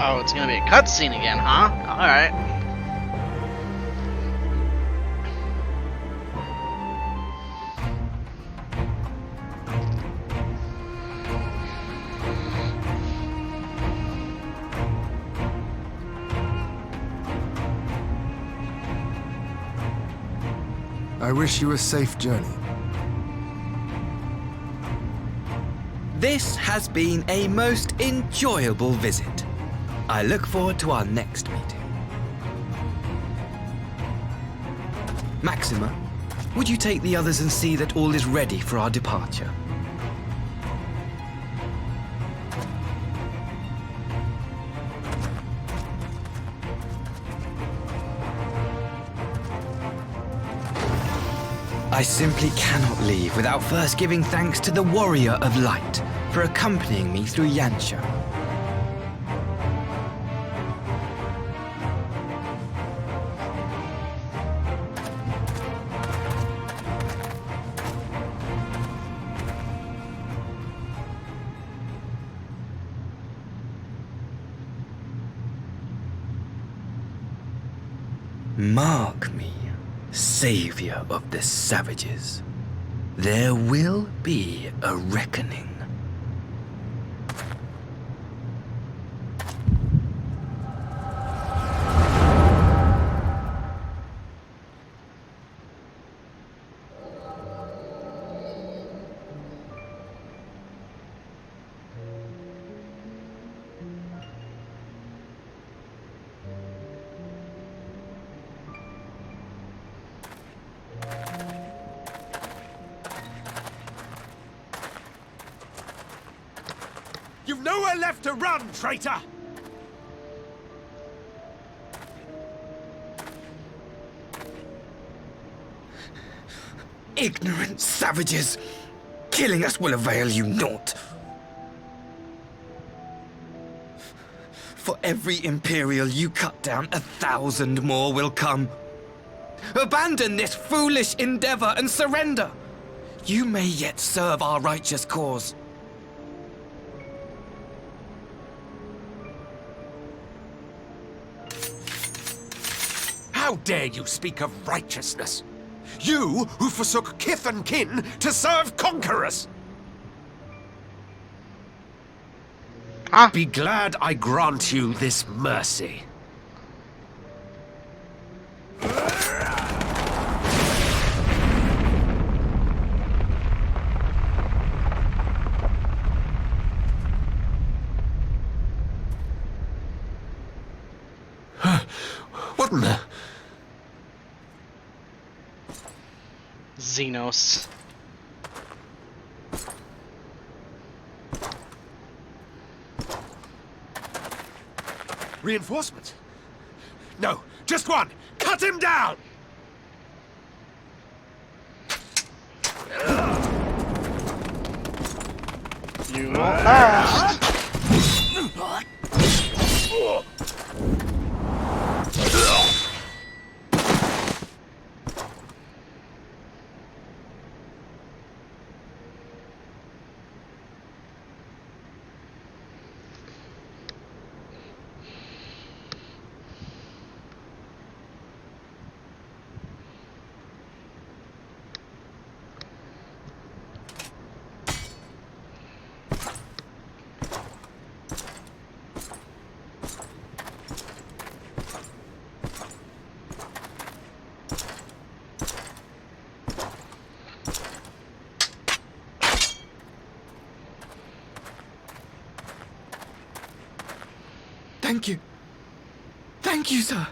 Oh, it's gonna be a cutscene again, huh? Alright. I wish you a safe journey. This has been a most enjoyable visit. I look forward to our next meeting. Maxima, would you take the others and see that all is ready for our departure? I simply cannot leave without first giving thanks to the Warrior of Light for accompanying me through Yansha. Mark me, savior of the savages. There will be a reckoning. You've nowhere left to run, traitor! Ignorant savages! Killing us will avail you naught. For every Imperial you cut down, 1,000 more will come. Abandon this foolish endeavor and surrender. You may yet serve our righteous cause. How dare you speak of righteousness? You who forsook kith and kin to serve conquerors! Be glad I grant you this mercy. What in the... Xenos. Reinforcements? No, just one! Cut him down! You will last. Thank you. Thank you, sir.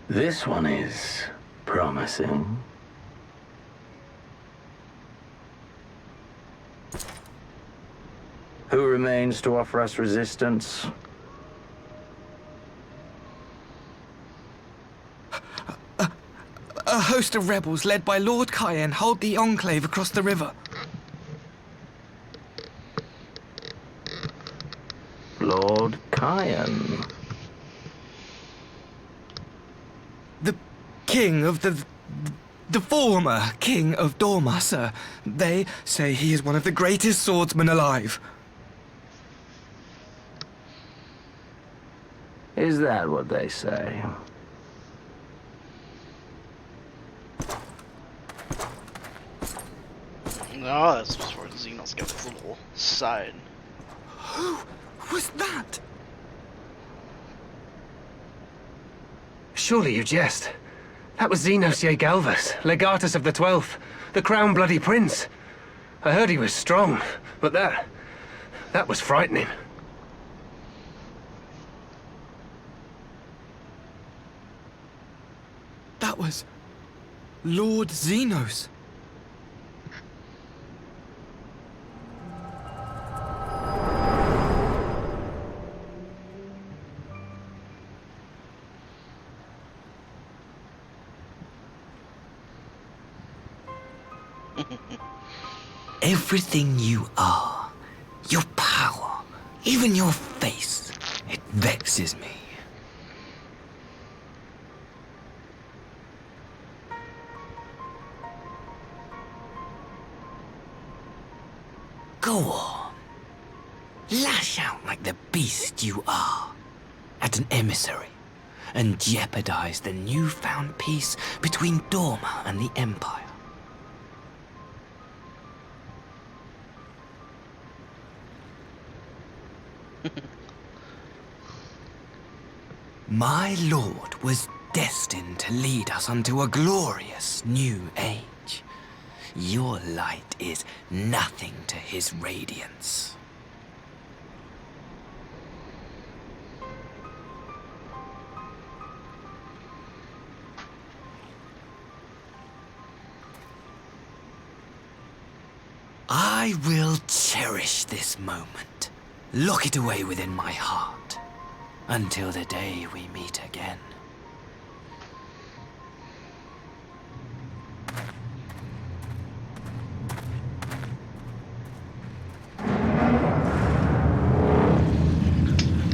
This one is promising. Who remains to offer us resistance? A host of rebels led by Lord Cayenne hold the Enclave across the river. Lord Cayenne? The king of the The former king of Dorma, sir. They say he is one of the greatest swordsmen alive. Is that what they say? No, that's where Xenos got his little side. Who was that? Surely you jest. That was Xenos Galvus, legatus of the 12th, the Crown Bloody Prince. I heard he was strong, but that was frightening. That was Lord Xenos. Everything you are, your power, even your face, it vexes me. Go on. Lash out like the beast you are at an emissary and jeopardize the newfound peace between Dorma and the Empire. My lord was destined to lead us unto a glorious new age. Your light is nothing to his radiance. I will cherish this moment, lock it away within my heart, until the day we meet again.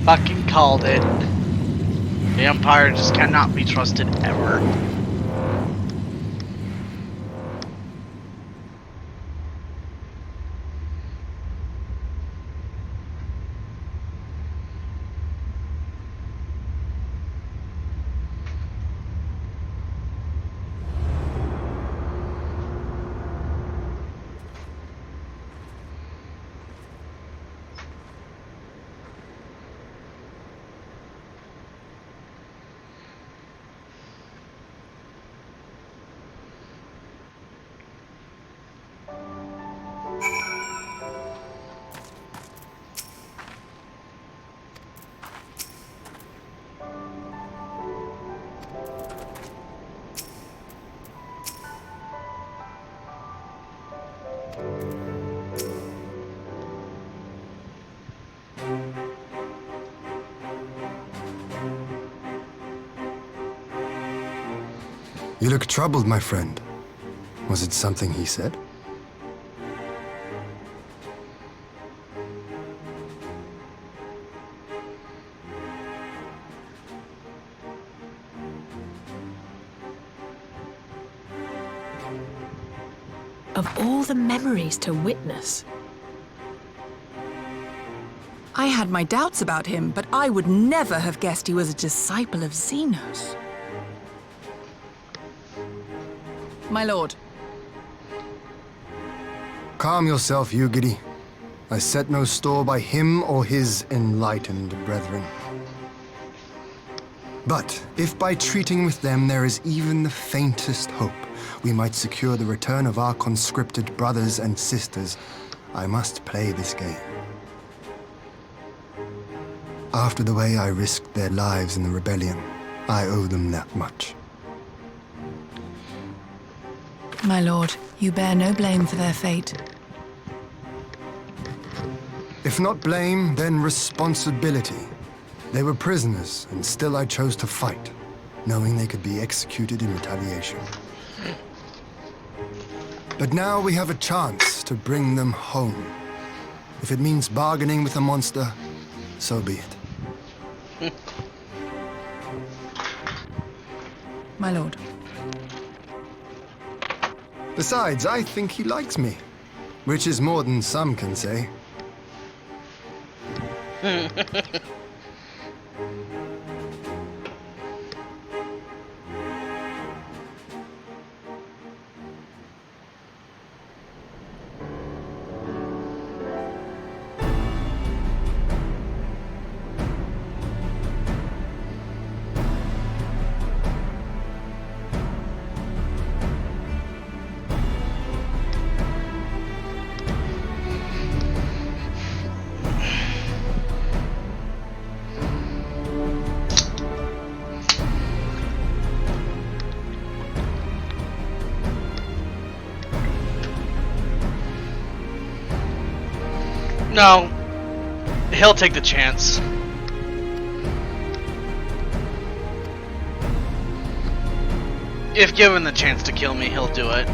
Fucking called it. The Empire just cannot be trusted ever. You look troubled, my friend. Was it something he said? Of all the memories to witness. I had my doubts about him, but I would never have guessed he was a disciple of Xenos. My lord. Calm yourself, Eugidi. I set no store by him or his enlightened brethren. But if by treating with them there is even the faintest hope we might secure the return of our conscripted brothers and sisters, I must play this game. After the way I risked their lives in the rebellion, I owe them that much. My lord, you bear no blame for their fate. If not blame, then responsibility. They were prisoners, and still I chose to fight, knowing they could be executed in retaliation. But now we have a chance to bring them home. If it means bargaining with a monster, so be it. My lord. Besides, I think he likes me, which is more than some can say. No, he'll take the chance. If given the chance to kill me, he'll do it.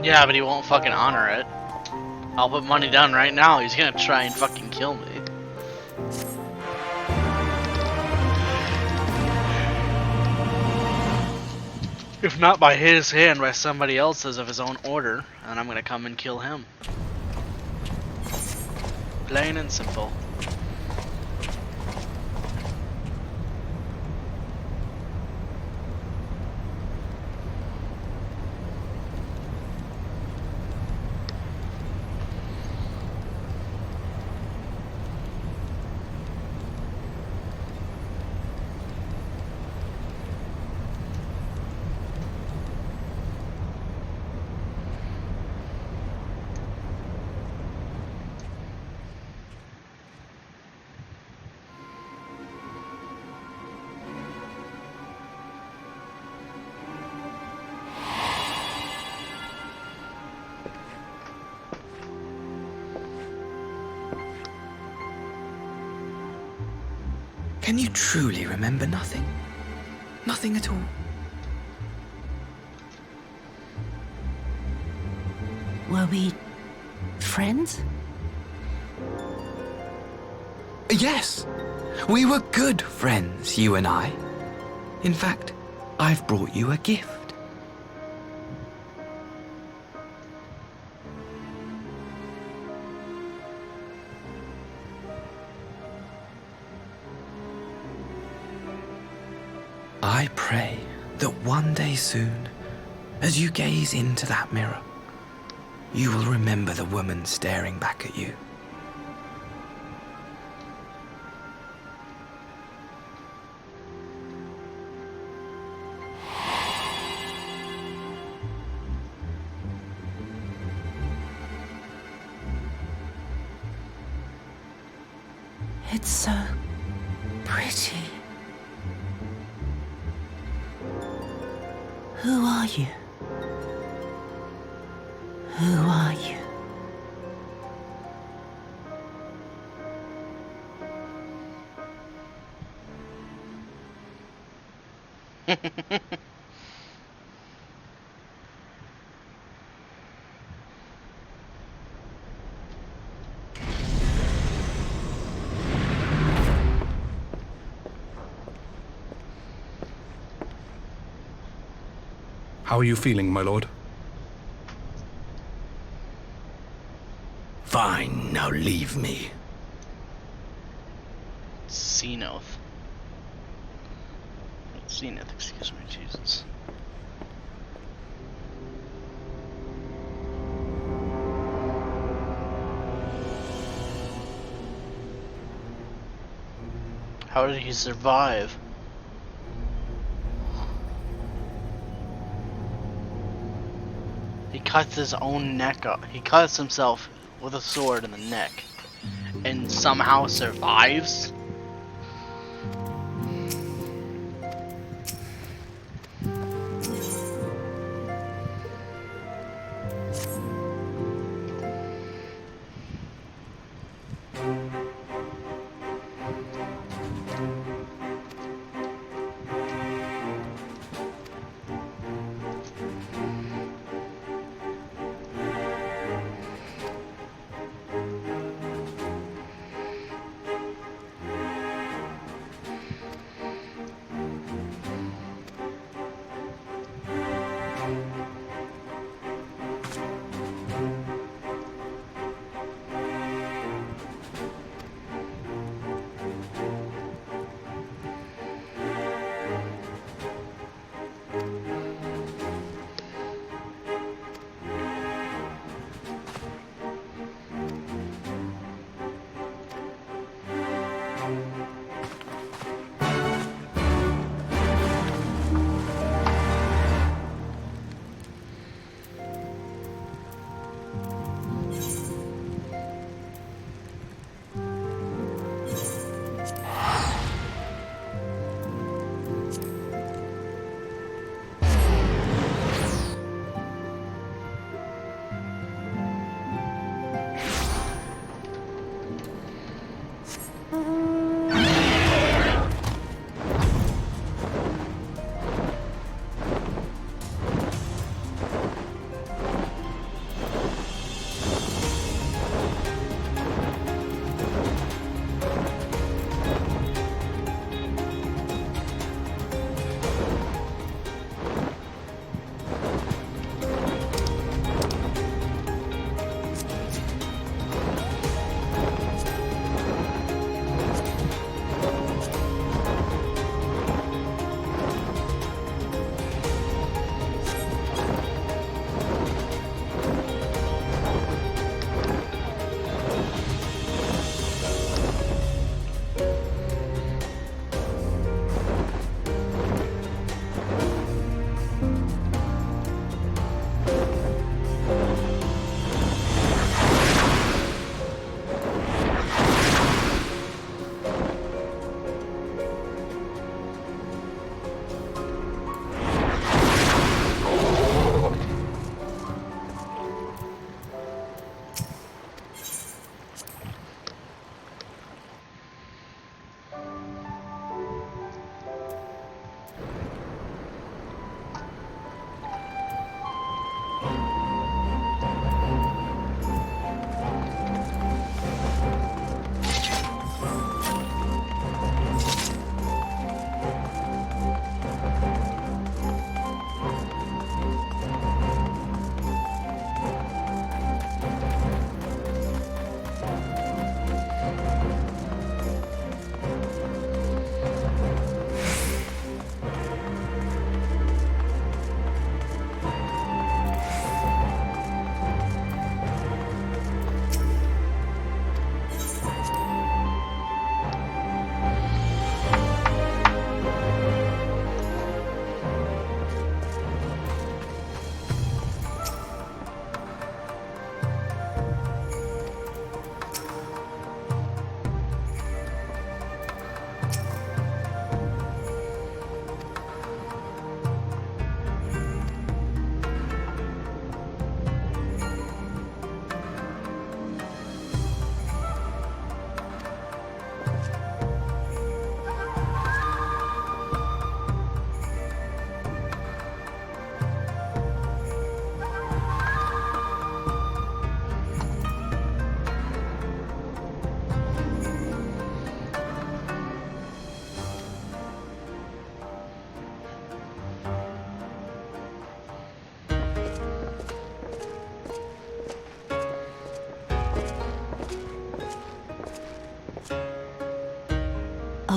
Yeah, but he won't fucking honor it. I'll put money down right now. He's gonna try and fucking kill me. If not by his hand, by somebody else's of his own order, and I'm gonna come and kill him. Plain and simple. Can you truly remember nothing? Nothing at all? Were we friends? Yes. We were good friends, you and I. In fact, I've brought you a gift. I pray that one day soon, as you gaze into that mirror, you will remember the woman staring back at you. It's so pretty. Who are you? Who are you? How are you feeling, my lord? Fine, now leave me. Zenith. Zenith, excuse me, Jesus. How did he survive? He cuts his own neck up. He cuts himself with a sword in the neck and somehow survives?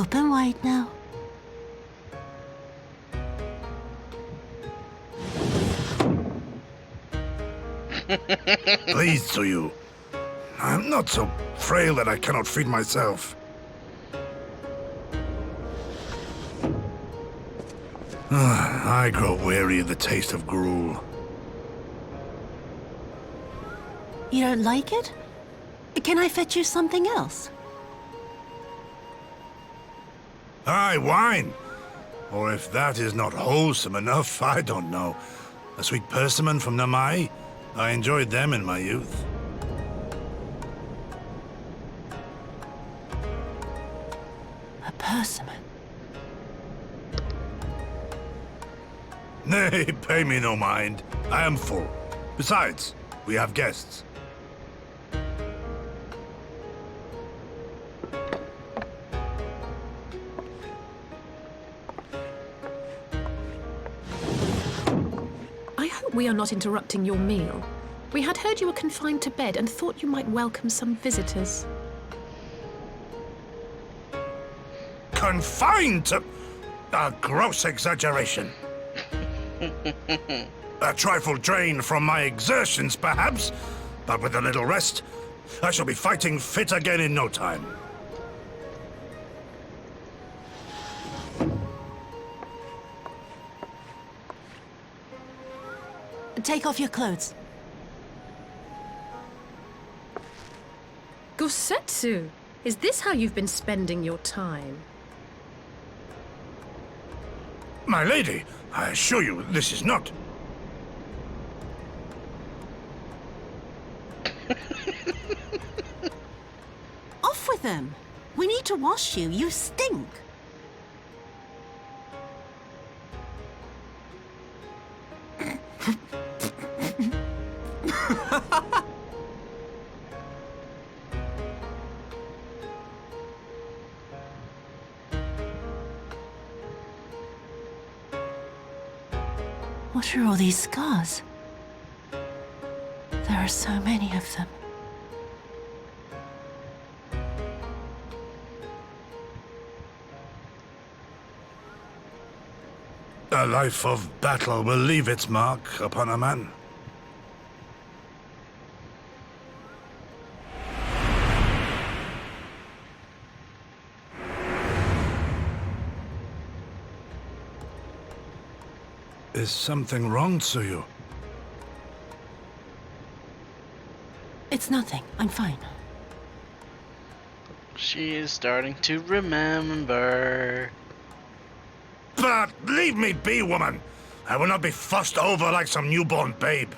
open wide now. Pleased to you. I'm not so frail that I cannot feed myself. I grow weary of the taste of gruel. You don't like it? Can I fetch you something else? Aye, wine. Or if that is not wholesome enough, I don't know. A sweet persimmon from Namai? I enjoyed them in my youth. A persimmon? Nay, pay me no mind. I am full. Besides, we have guests. I hope we are not interrupting your meal. We had heard you were confined to bed and thought you might welcome some visitors. Confined to... a gross exaggeration. A trifle drained from my exertions, perhaps, but with a little rest, I shall be fighting fit again in no time. Take off your clothes. Gosetsu, is this how you've been spending your time? My lady, I assure you, this is not... Off with them. We need to wash you. You stink. What are all these scars? There are so many of them. A life of battle will leave its mark upon a man. Is something wrong, Tsuyu? It's nothing. I'm fine. She is starting to remember. But leave me be, woman! I will not be fussed over like some newborn babe.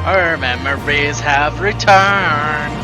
Our memories have returned.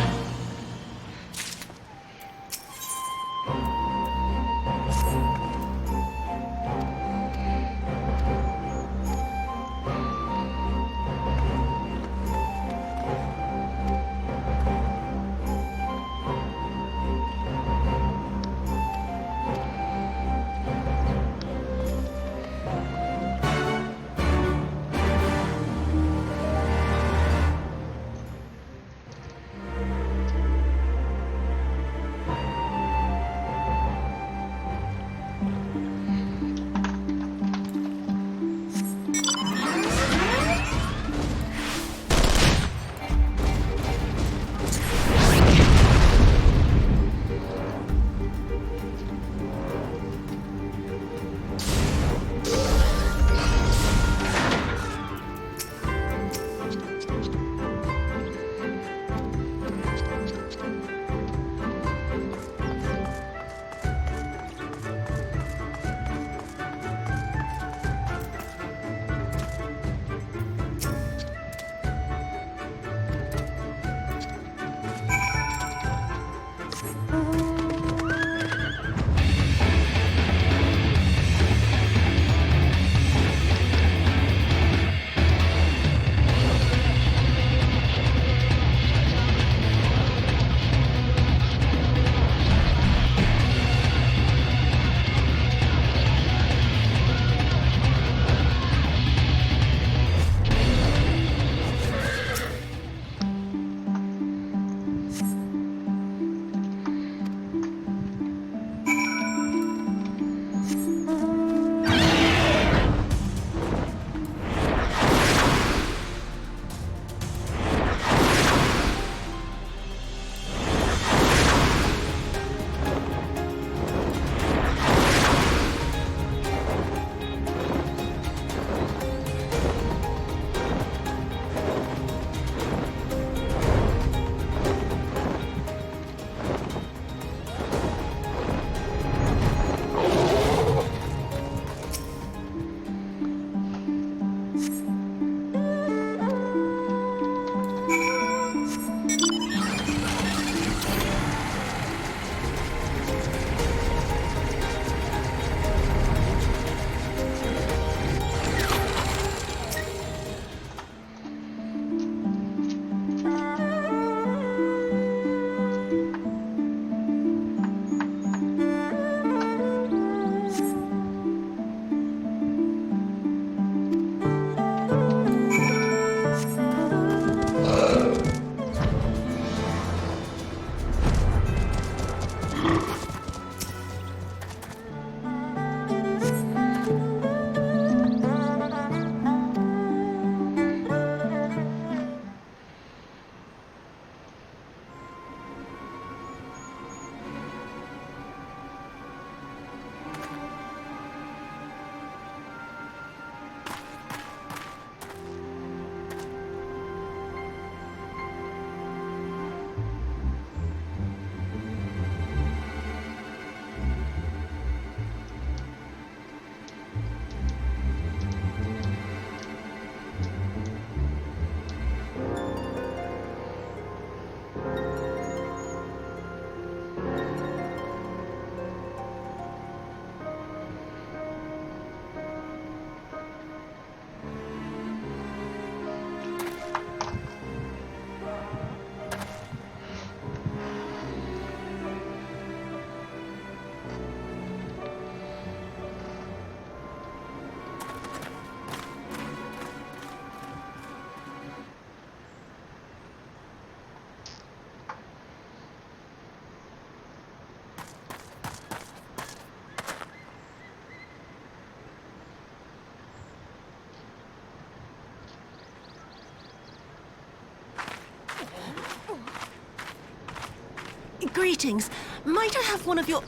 Greetings. Might I have one of your...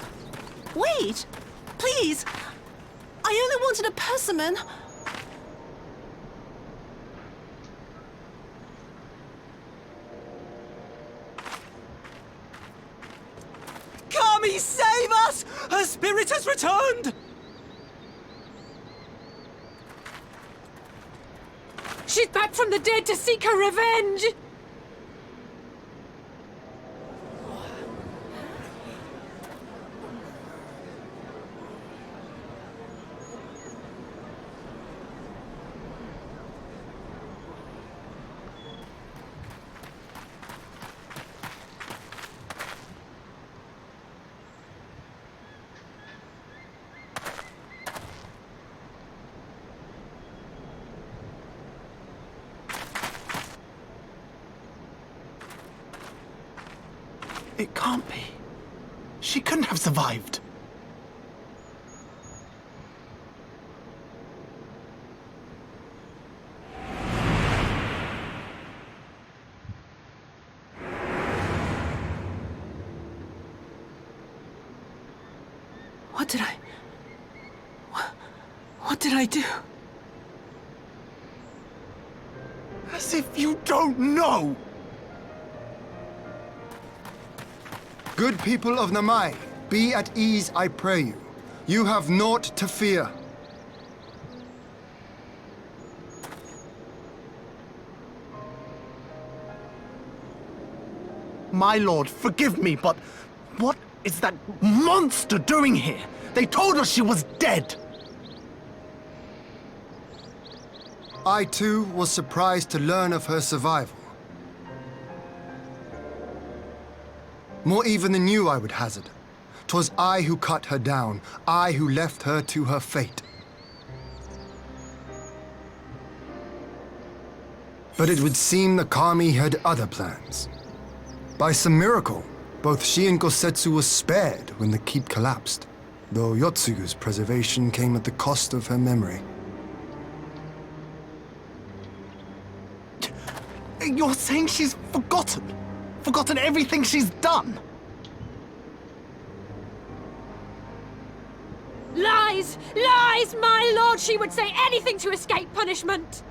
Wait! Please! I only wanted a persimmon. Kami, save us! Her spirit has returned! she's back from the dead to seek her revenge! It can't be. She couldn't have survived. What did I do? As if you don't know! Good people of Namai, be at ease, I pray you. You have naught to fear. My lord, forgive me, but what is that monster doing here? They told us she was dead! I too was surprised to learn of her survival. More even than you, I would hazard. 'Twas I who cut her down, I who left her to her fate. But it would seem the Kami had other plans. By some miracle, both she and Gosetsu were spared when the keep collapsed, though Yotsugu's preservation came at the cost of her memory. You're saying she's forgotten? Forgotten everything she's done? Lies! Lies, my lord! She would say anything to escape punishment!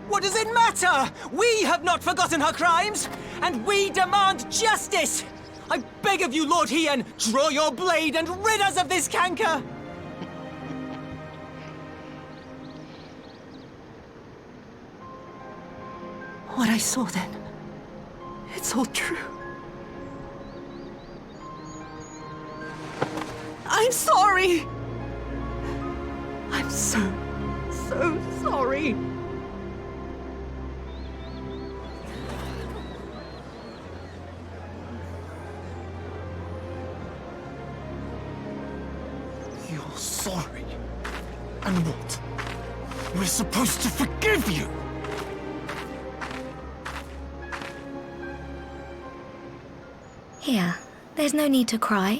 What does it matter? We have not forgotten her crimes, and we demand justice! I beg of you, Lord Hien, draw your blade and rid us of this canker! What I saw then, it's all true. I'm sorry! I'm so sorry. You're sorry? And what? We're supposed to forgive you! Here, there's no need to cry.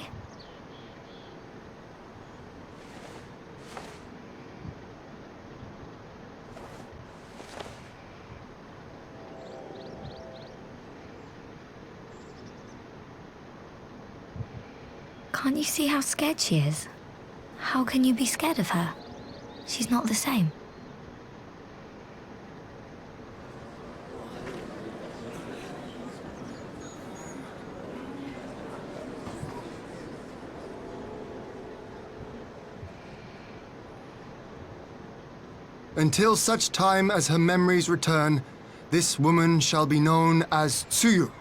Can't you see how scared she is? How can you be scared of her? She's not the same. Until such time as her memories return, this woman shall be known as Tsuyu,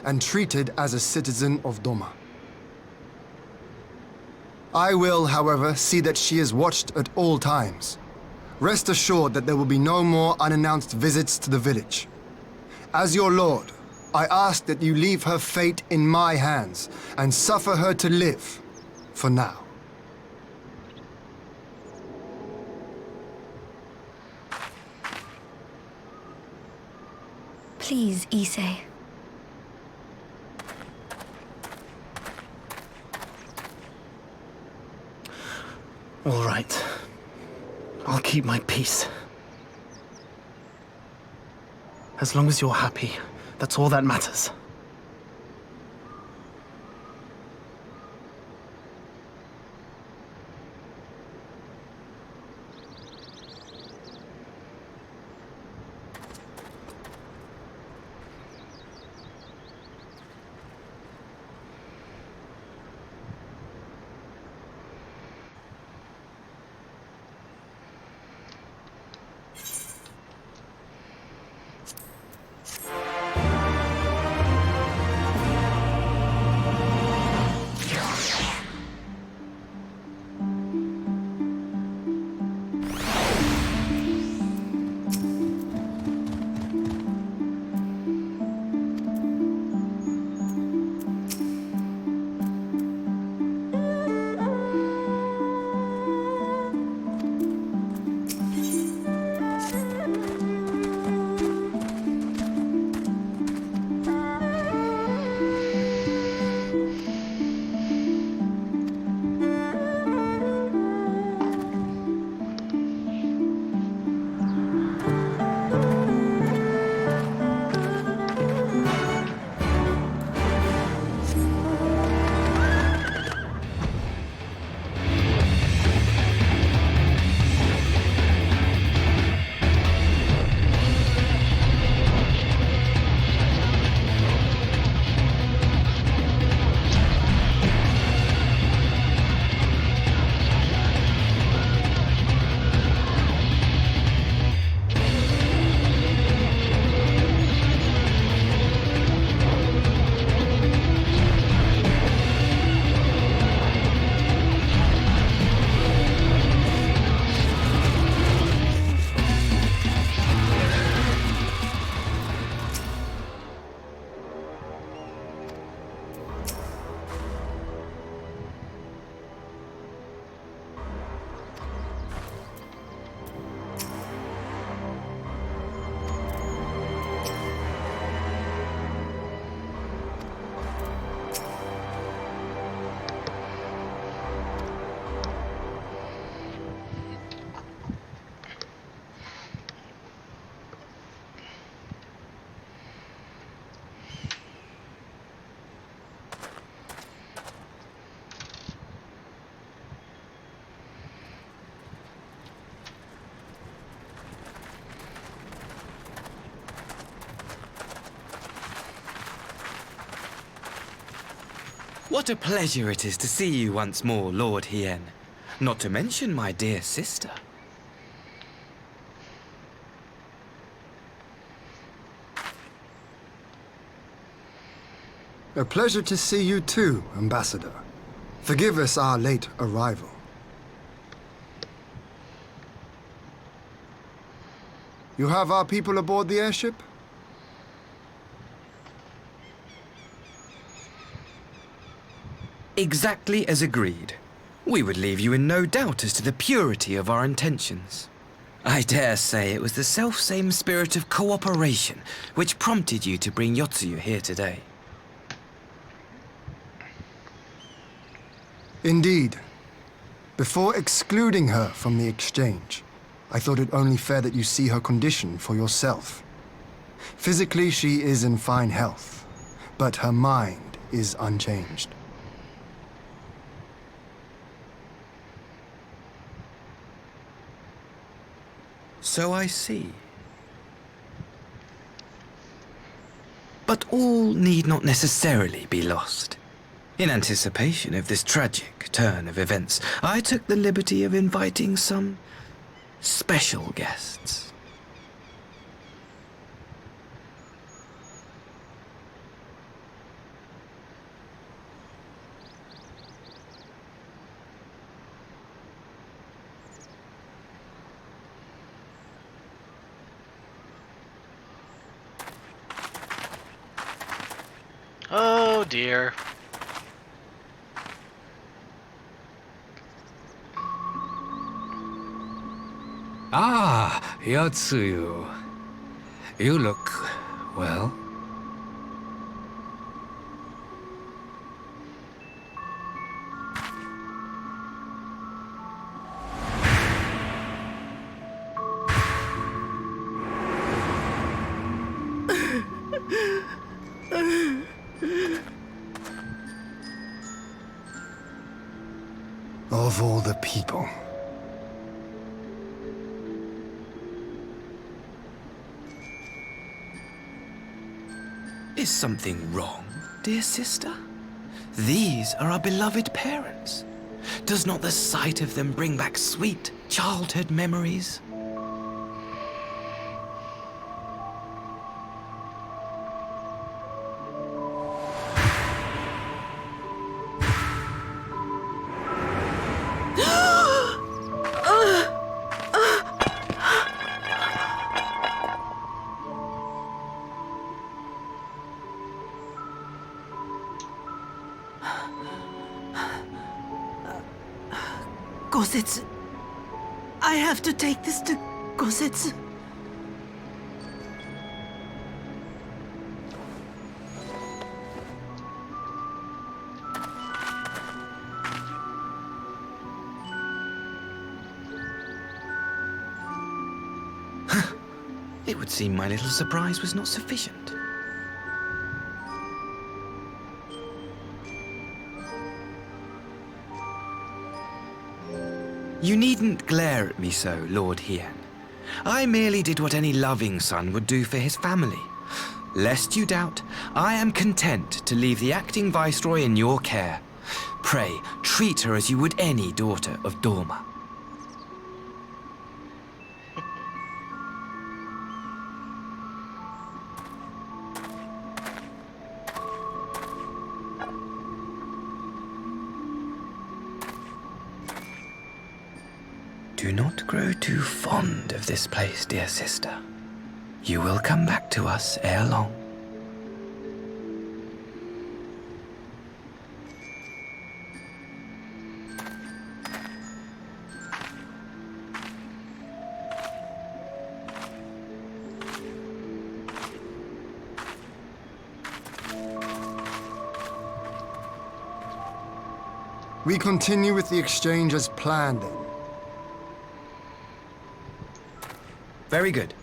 and treated as a citizen of Doma. I will, however, see that she is watched at all times. Rest assured that there will be no more unannounced visits to the village. As your lord, I ask that you leave her fate in my hands, and suffer her to live, for now. Please, Issei. All right. I'll keep my peace. As long as you're happy, that's all that matters. What a pleasure it is to see you once more, Lord Hien. Not to mention my dear sister. A pleasure to see you too, Ambassador. Forgive us our late arrival. You have our people aboard the airship? Exactly as agreed. We would leave you in no doubt as to the purity of our intentions. I dare say it was the selfsame spirit of cooperation which prompted you to bring Yotsuyu here today. Indeed. Before excluding her from the exchange, I thought it only fair that you see her condition for yourself. Physically, she is in fine health, but her mind is unchanged. So I see. But all need not necessarily be lost. In anticipation of this tragic turn of events, I took the liberty of inviting some special guests. Oh dear. Ah, Yotsuyu. You look well. Of all the people. Is something wrong, dear sister? These are our beloved parents. Does not the sight of them bring back sweet childhood memories? Gosetsu. I have to take this to Gosetsu. It would seem my little surprise was not sufficient. You needn't glare at me so, Lord Hien. I merely did what any loving son would do for his family. Lest you doubt, I am content to leave the acting viceroy in your care. Pray, treat her as you would any daughter of Dorma. Do not grow too fond of this place, dear sister. You will come back to us ere long. We continue with the exchange as planned then. Very good.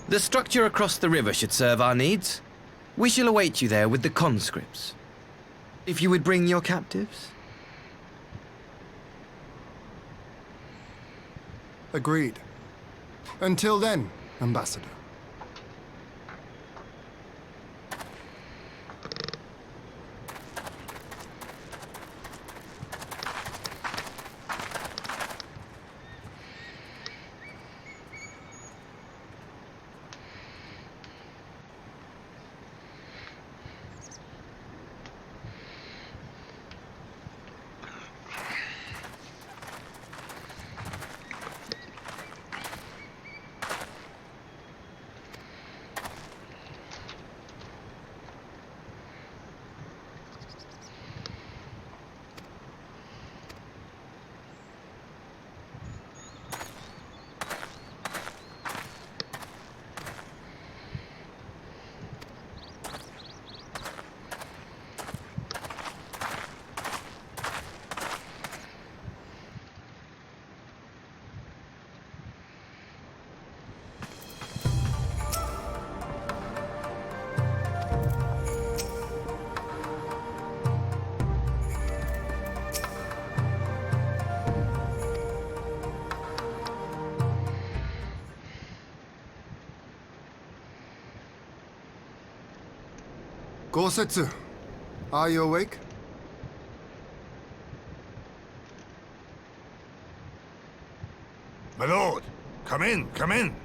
The structure across the river should serve our needs. We shall await you there with the conscripts. If you would bring your captives. Agreed. Until then, Ambassador. Gosetsu, are you awake? My lord, come in, come in.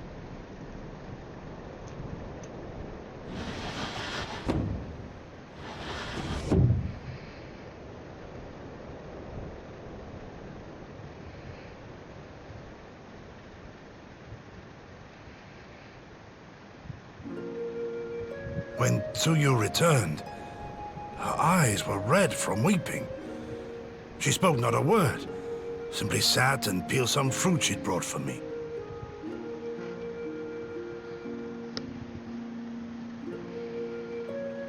When Tsuyu returned, her eyes were red from weeping. She spoke not a word, simply sat and peeled some fruit she'd brought for me.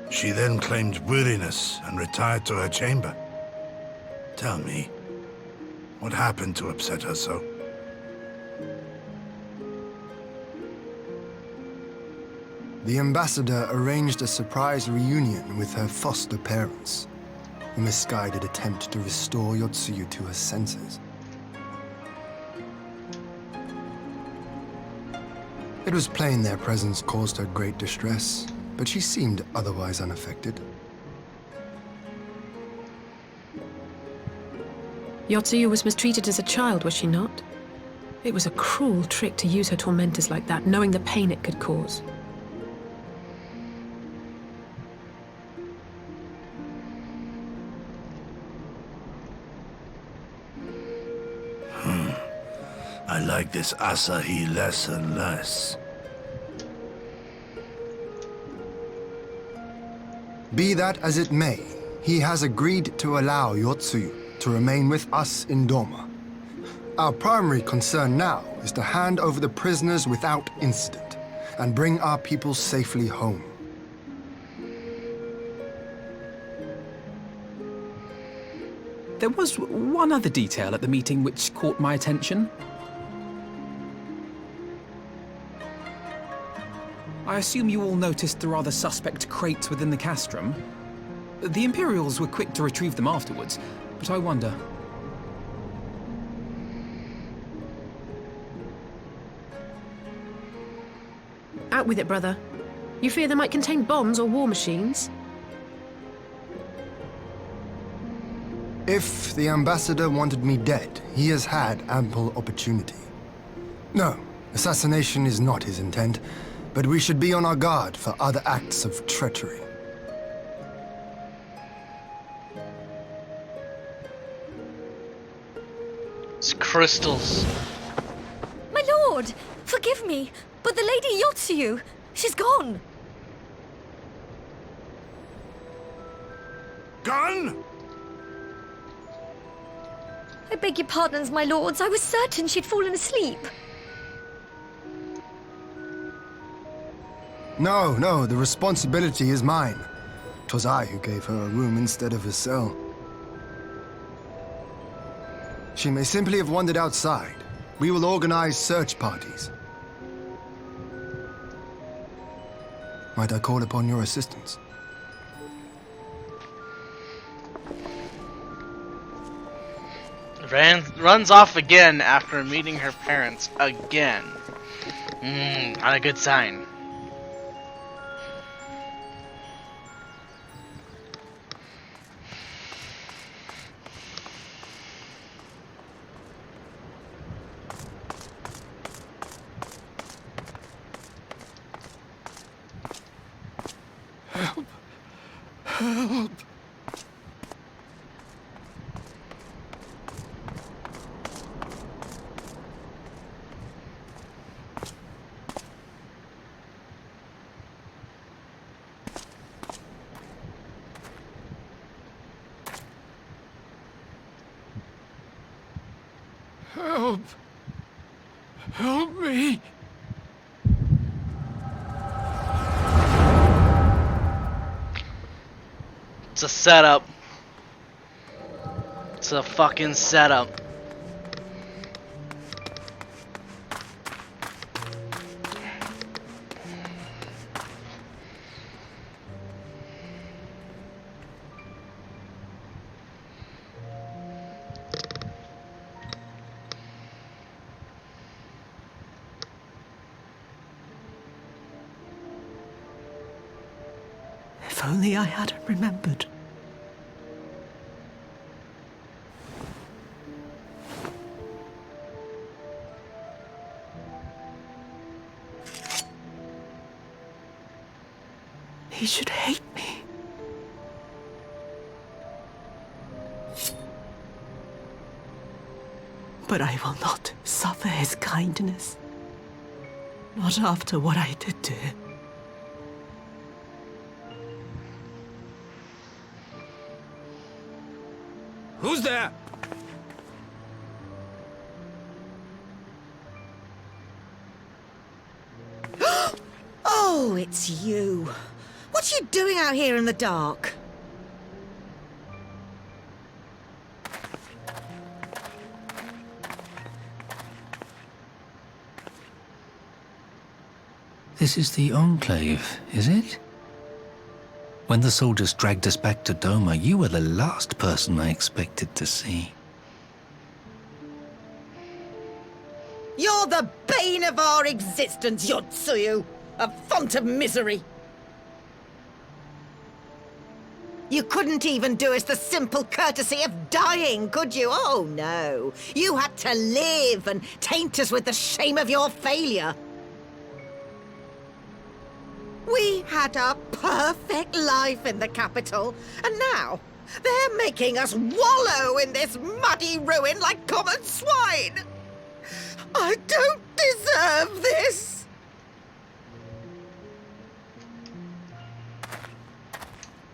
She then claimed weariness and retired to her chamber. Tell me, what happened to upset her so? The ambassador arranged a surprise reunion with her foster parents. A misguided attempt to restore Yotsuyu to her senses. It was plain their presence caused her great distress, but she seemed otherwise unaffected. Yotsuyu was mistreated as a child, was she not? It was a cruel trick to use her tormentors like that, knowing the pain it could cause. I like this Asahi less and less. Be that as it may, he has agreed to allow Yotsuyu to remain with us in Doma. Our primary concern now is to hand over the prisoners without incident and bring our people safely home. There was one other detail at the meeting which caught my attention. I assume you all noticed the rather suspect crates within the castrum. The Imperials were quick to retrieve them afterwards, but I wonder. Out with it, brother. You fear they might contain bombs or war machines? If the ambassador wanted me dead, he has had ample opportunity. No, assassination is not his intent, but we should be on our guard for other acts of treachery. It's crystals. My lord, forgive me, but the Lady Yotsuyu, she's gone. Gone? I beg your pardons, my lords. I was certain she'd fallen asleep. No, the responsibility is mine. 'Twas I who gave her a room instead of a cell. She may simply have wandered outside. We will organize search parties. Might I call upon your assistance? Runs off again after meeting her parents again. Not a good sign. Help! Help! Help! Help me! It's a setup. It's a fucking setup. If only I hadn't remembered. He should hate me. But I will not suffer his kindness. Not after what I did to him. Who's there? Oh, it's you. What are you doing out here in the dark? This is the Enclave, is it? When the soldiers dragged us back to Doma, you were the last person I expected to see. You're the bane of our existence, Yotsuyu! A font of misery! You couldn't even do us the simple courtesy of dying, could you? Oh, no. You had to live and taint us with the shame of your failure. We had a perfect life in the capital, and now they're making us wallow in this muddy ruin like common swine. I don't deserve this.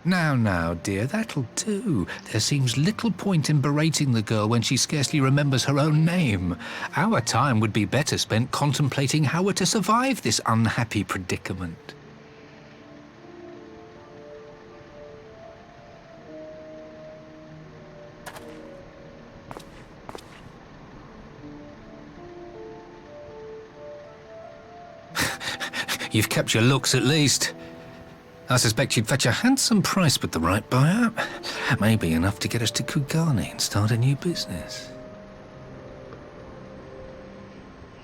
Now, dear, that'll do. There seems little point in berating the girl when she scarcely remembers her own name. Our time would be better spent contemplating how we're to survive this unhappy predicament. You've kept your looks, at least. I suspect you'd fetch a handsome price with the right buyer. Maybe enough to get us to Kugane and start a new business.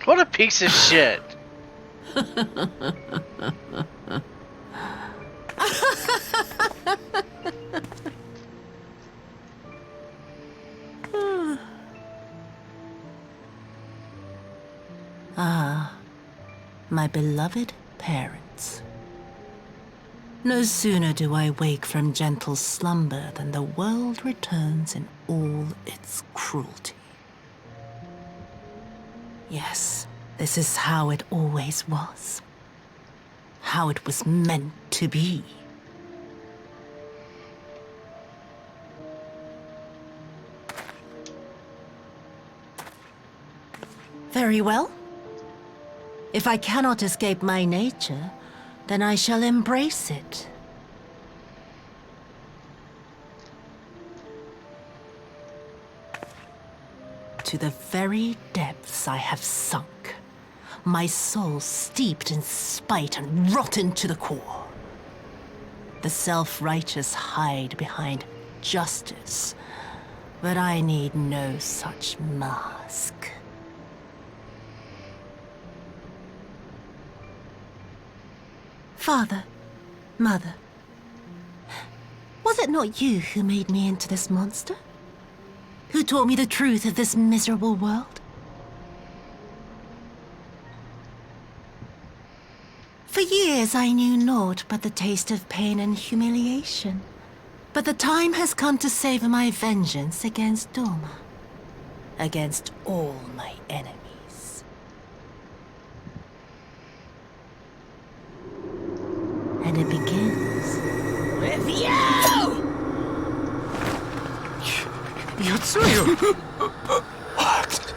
What a piece of shit. Ah, my beloved parents. No sooner do I wake from gentle slumber than the world returns in all its cruelty. Yes, this is how it always was. How it was meant to be. Very well. If I cannot escape my nature, then I shall embrace it. To the very depths I have sunk, my soul steeped in spite and rotten to the core. The self-righteous hide behind justice, but I need no such mask. Father, Mother, was it not you who made me into this monster? Who taught me the truth of this miserable world? For years I knew naught but the taste of pain and humiliation. But the time has come to savor my vengeance against Doma. Against all my enemies. And it begins with you! Yotsuyu! What?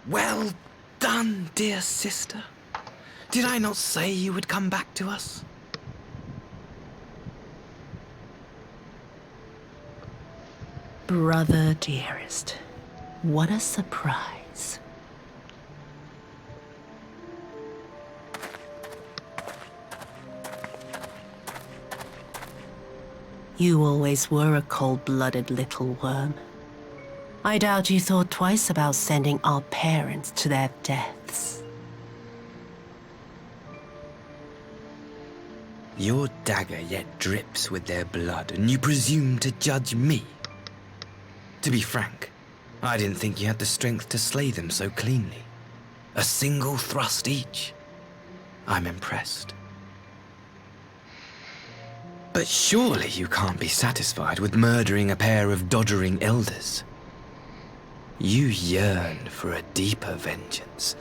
Well done, dear sister. Did I not say you would come back to us? Brother dearest, what a surprise. You always were a cold-blooded little worm. I doubt you thought twice about sending our parents to their deaths. Your dagger yet drips with their blood, and you presume to judge me? To be frank, I didn't think you had the strength to slay them so cleanly. A single thrust each. I'm impressed. But surely you can't be satisfied with murdering a pair of doddering elders. You yearn for a deeper vengeance,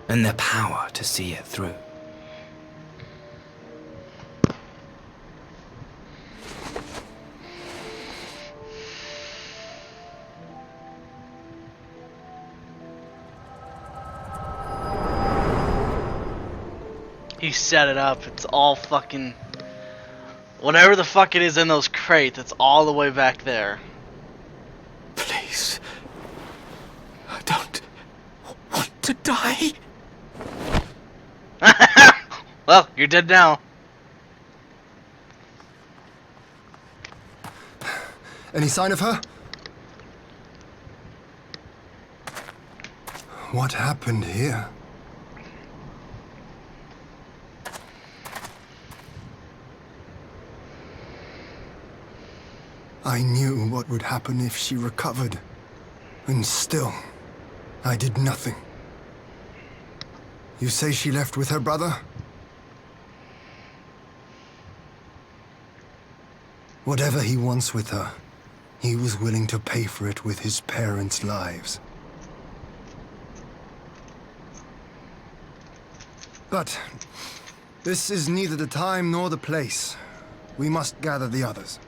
and the power to see it through. He set it up. It's all fucking... Whatever the fuck it is in those crates, it's all the way back there. Please. I don't want to die. Well, you're dead now. Any sign of her? What happened here? I knew what would happen if she recovered. And still, I did nothing. You say she left with her brother? Whatever he wants with her, he was willing to pay for it with his parents' lives. But this is neither the time nor the place. We must gather the others.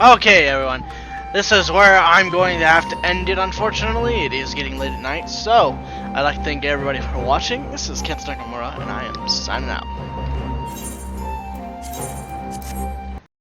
Okay, everyone. this is where I'm going to have to end it, unfortunately. It is getting late at night, so I'd like to thank everybody for watching. This is Kent Nakamura, and I am signing out.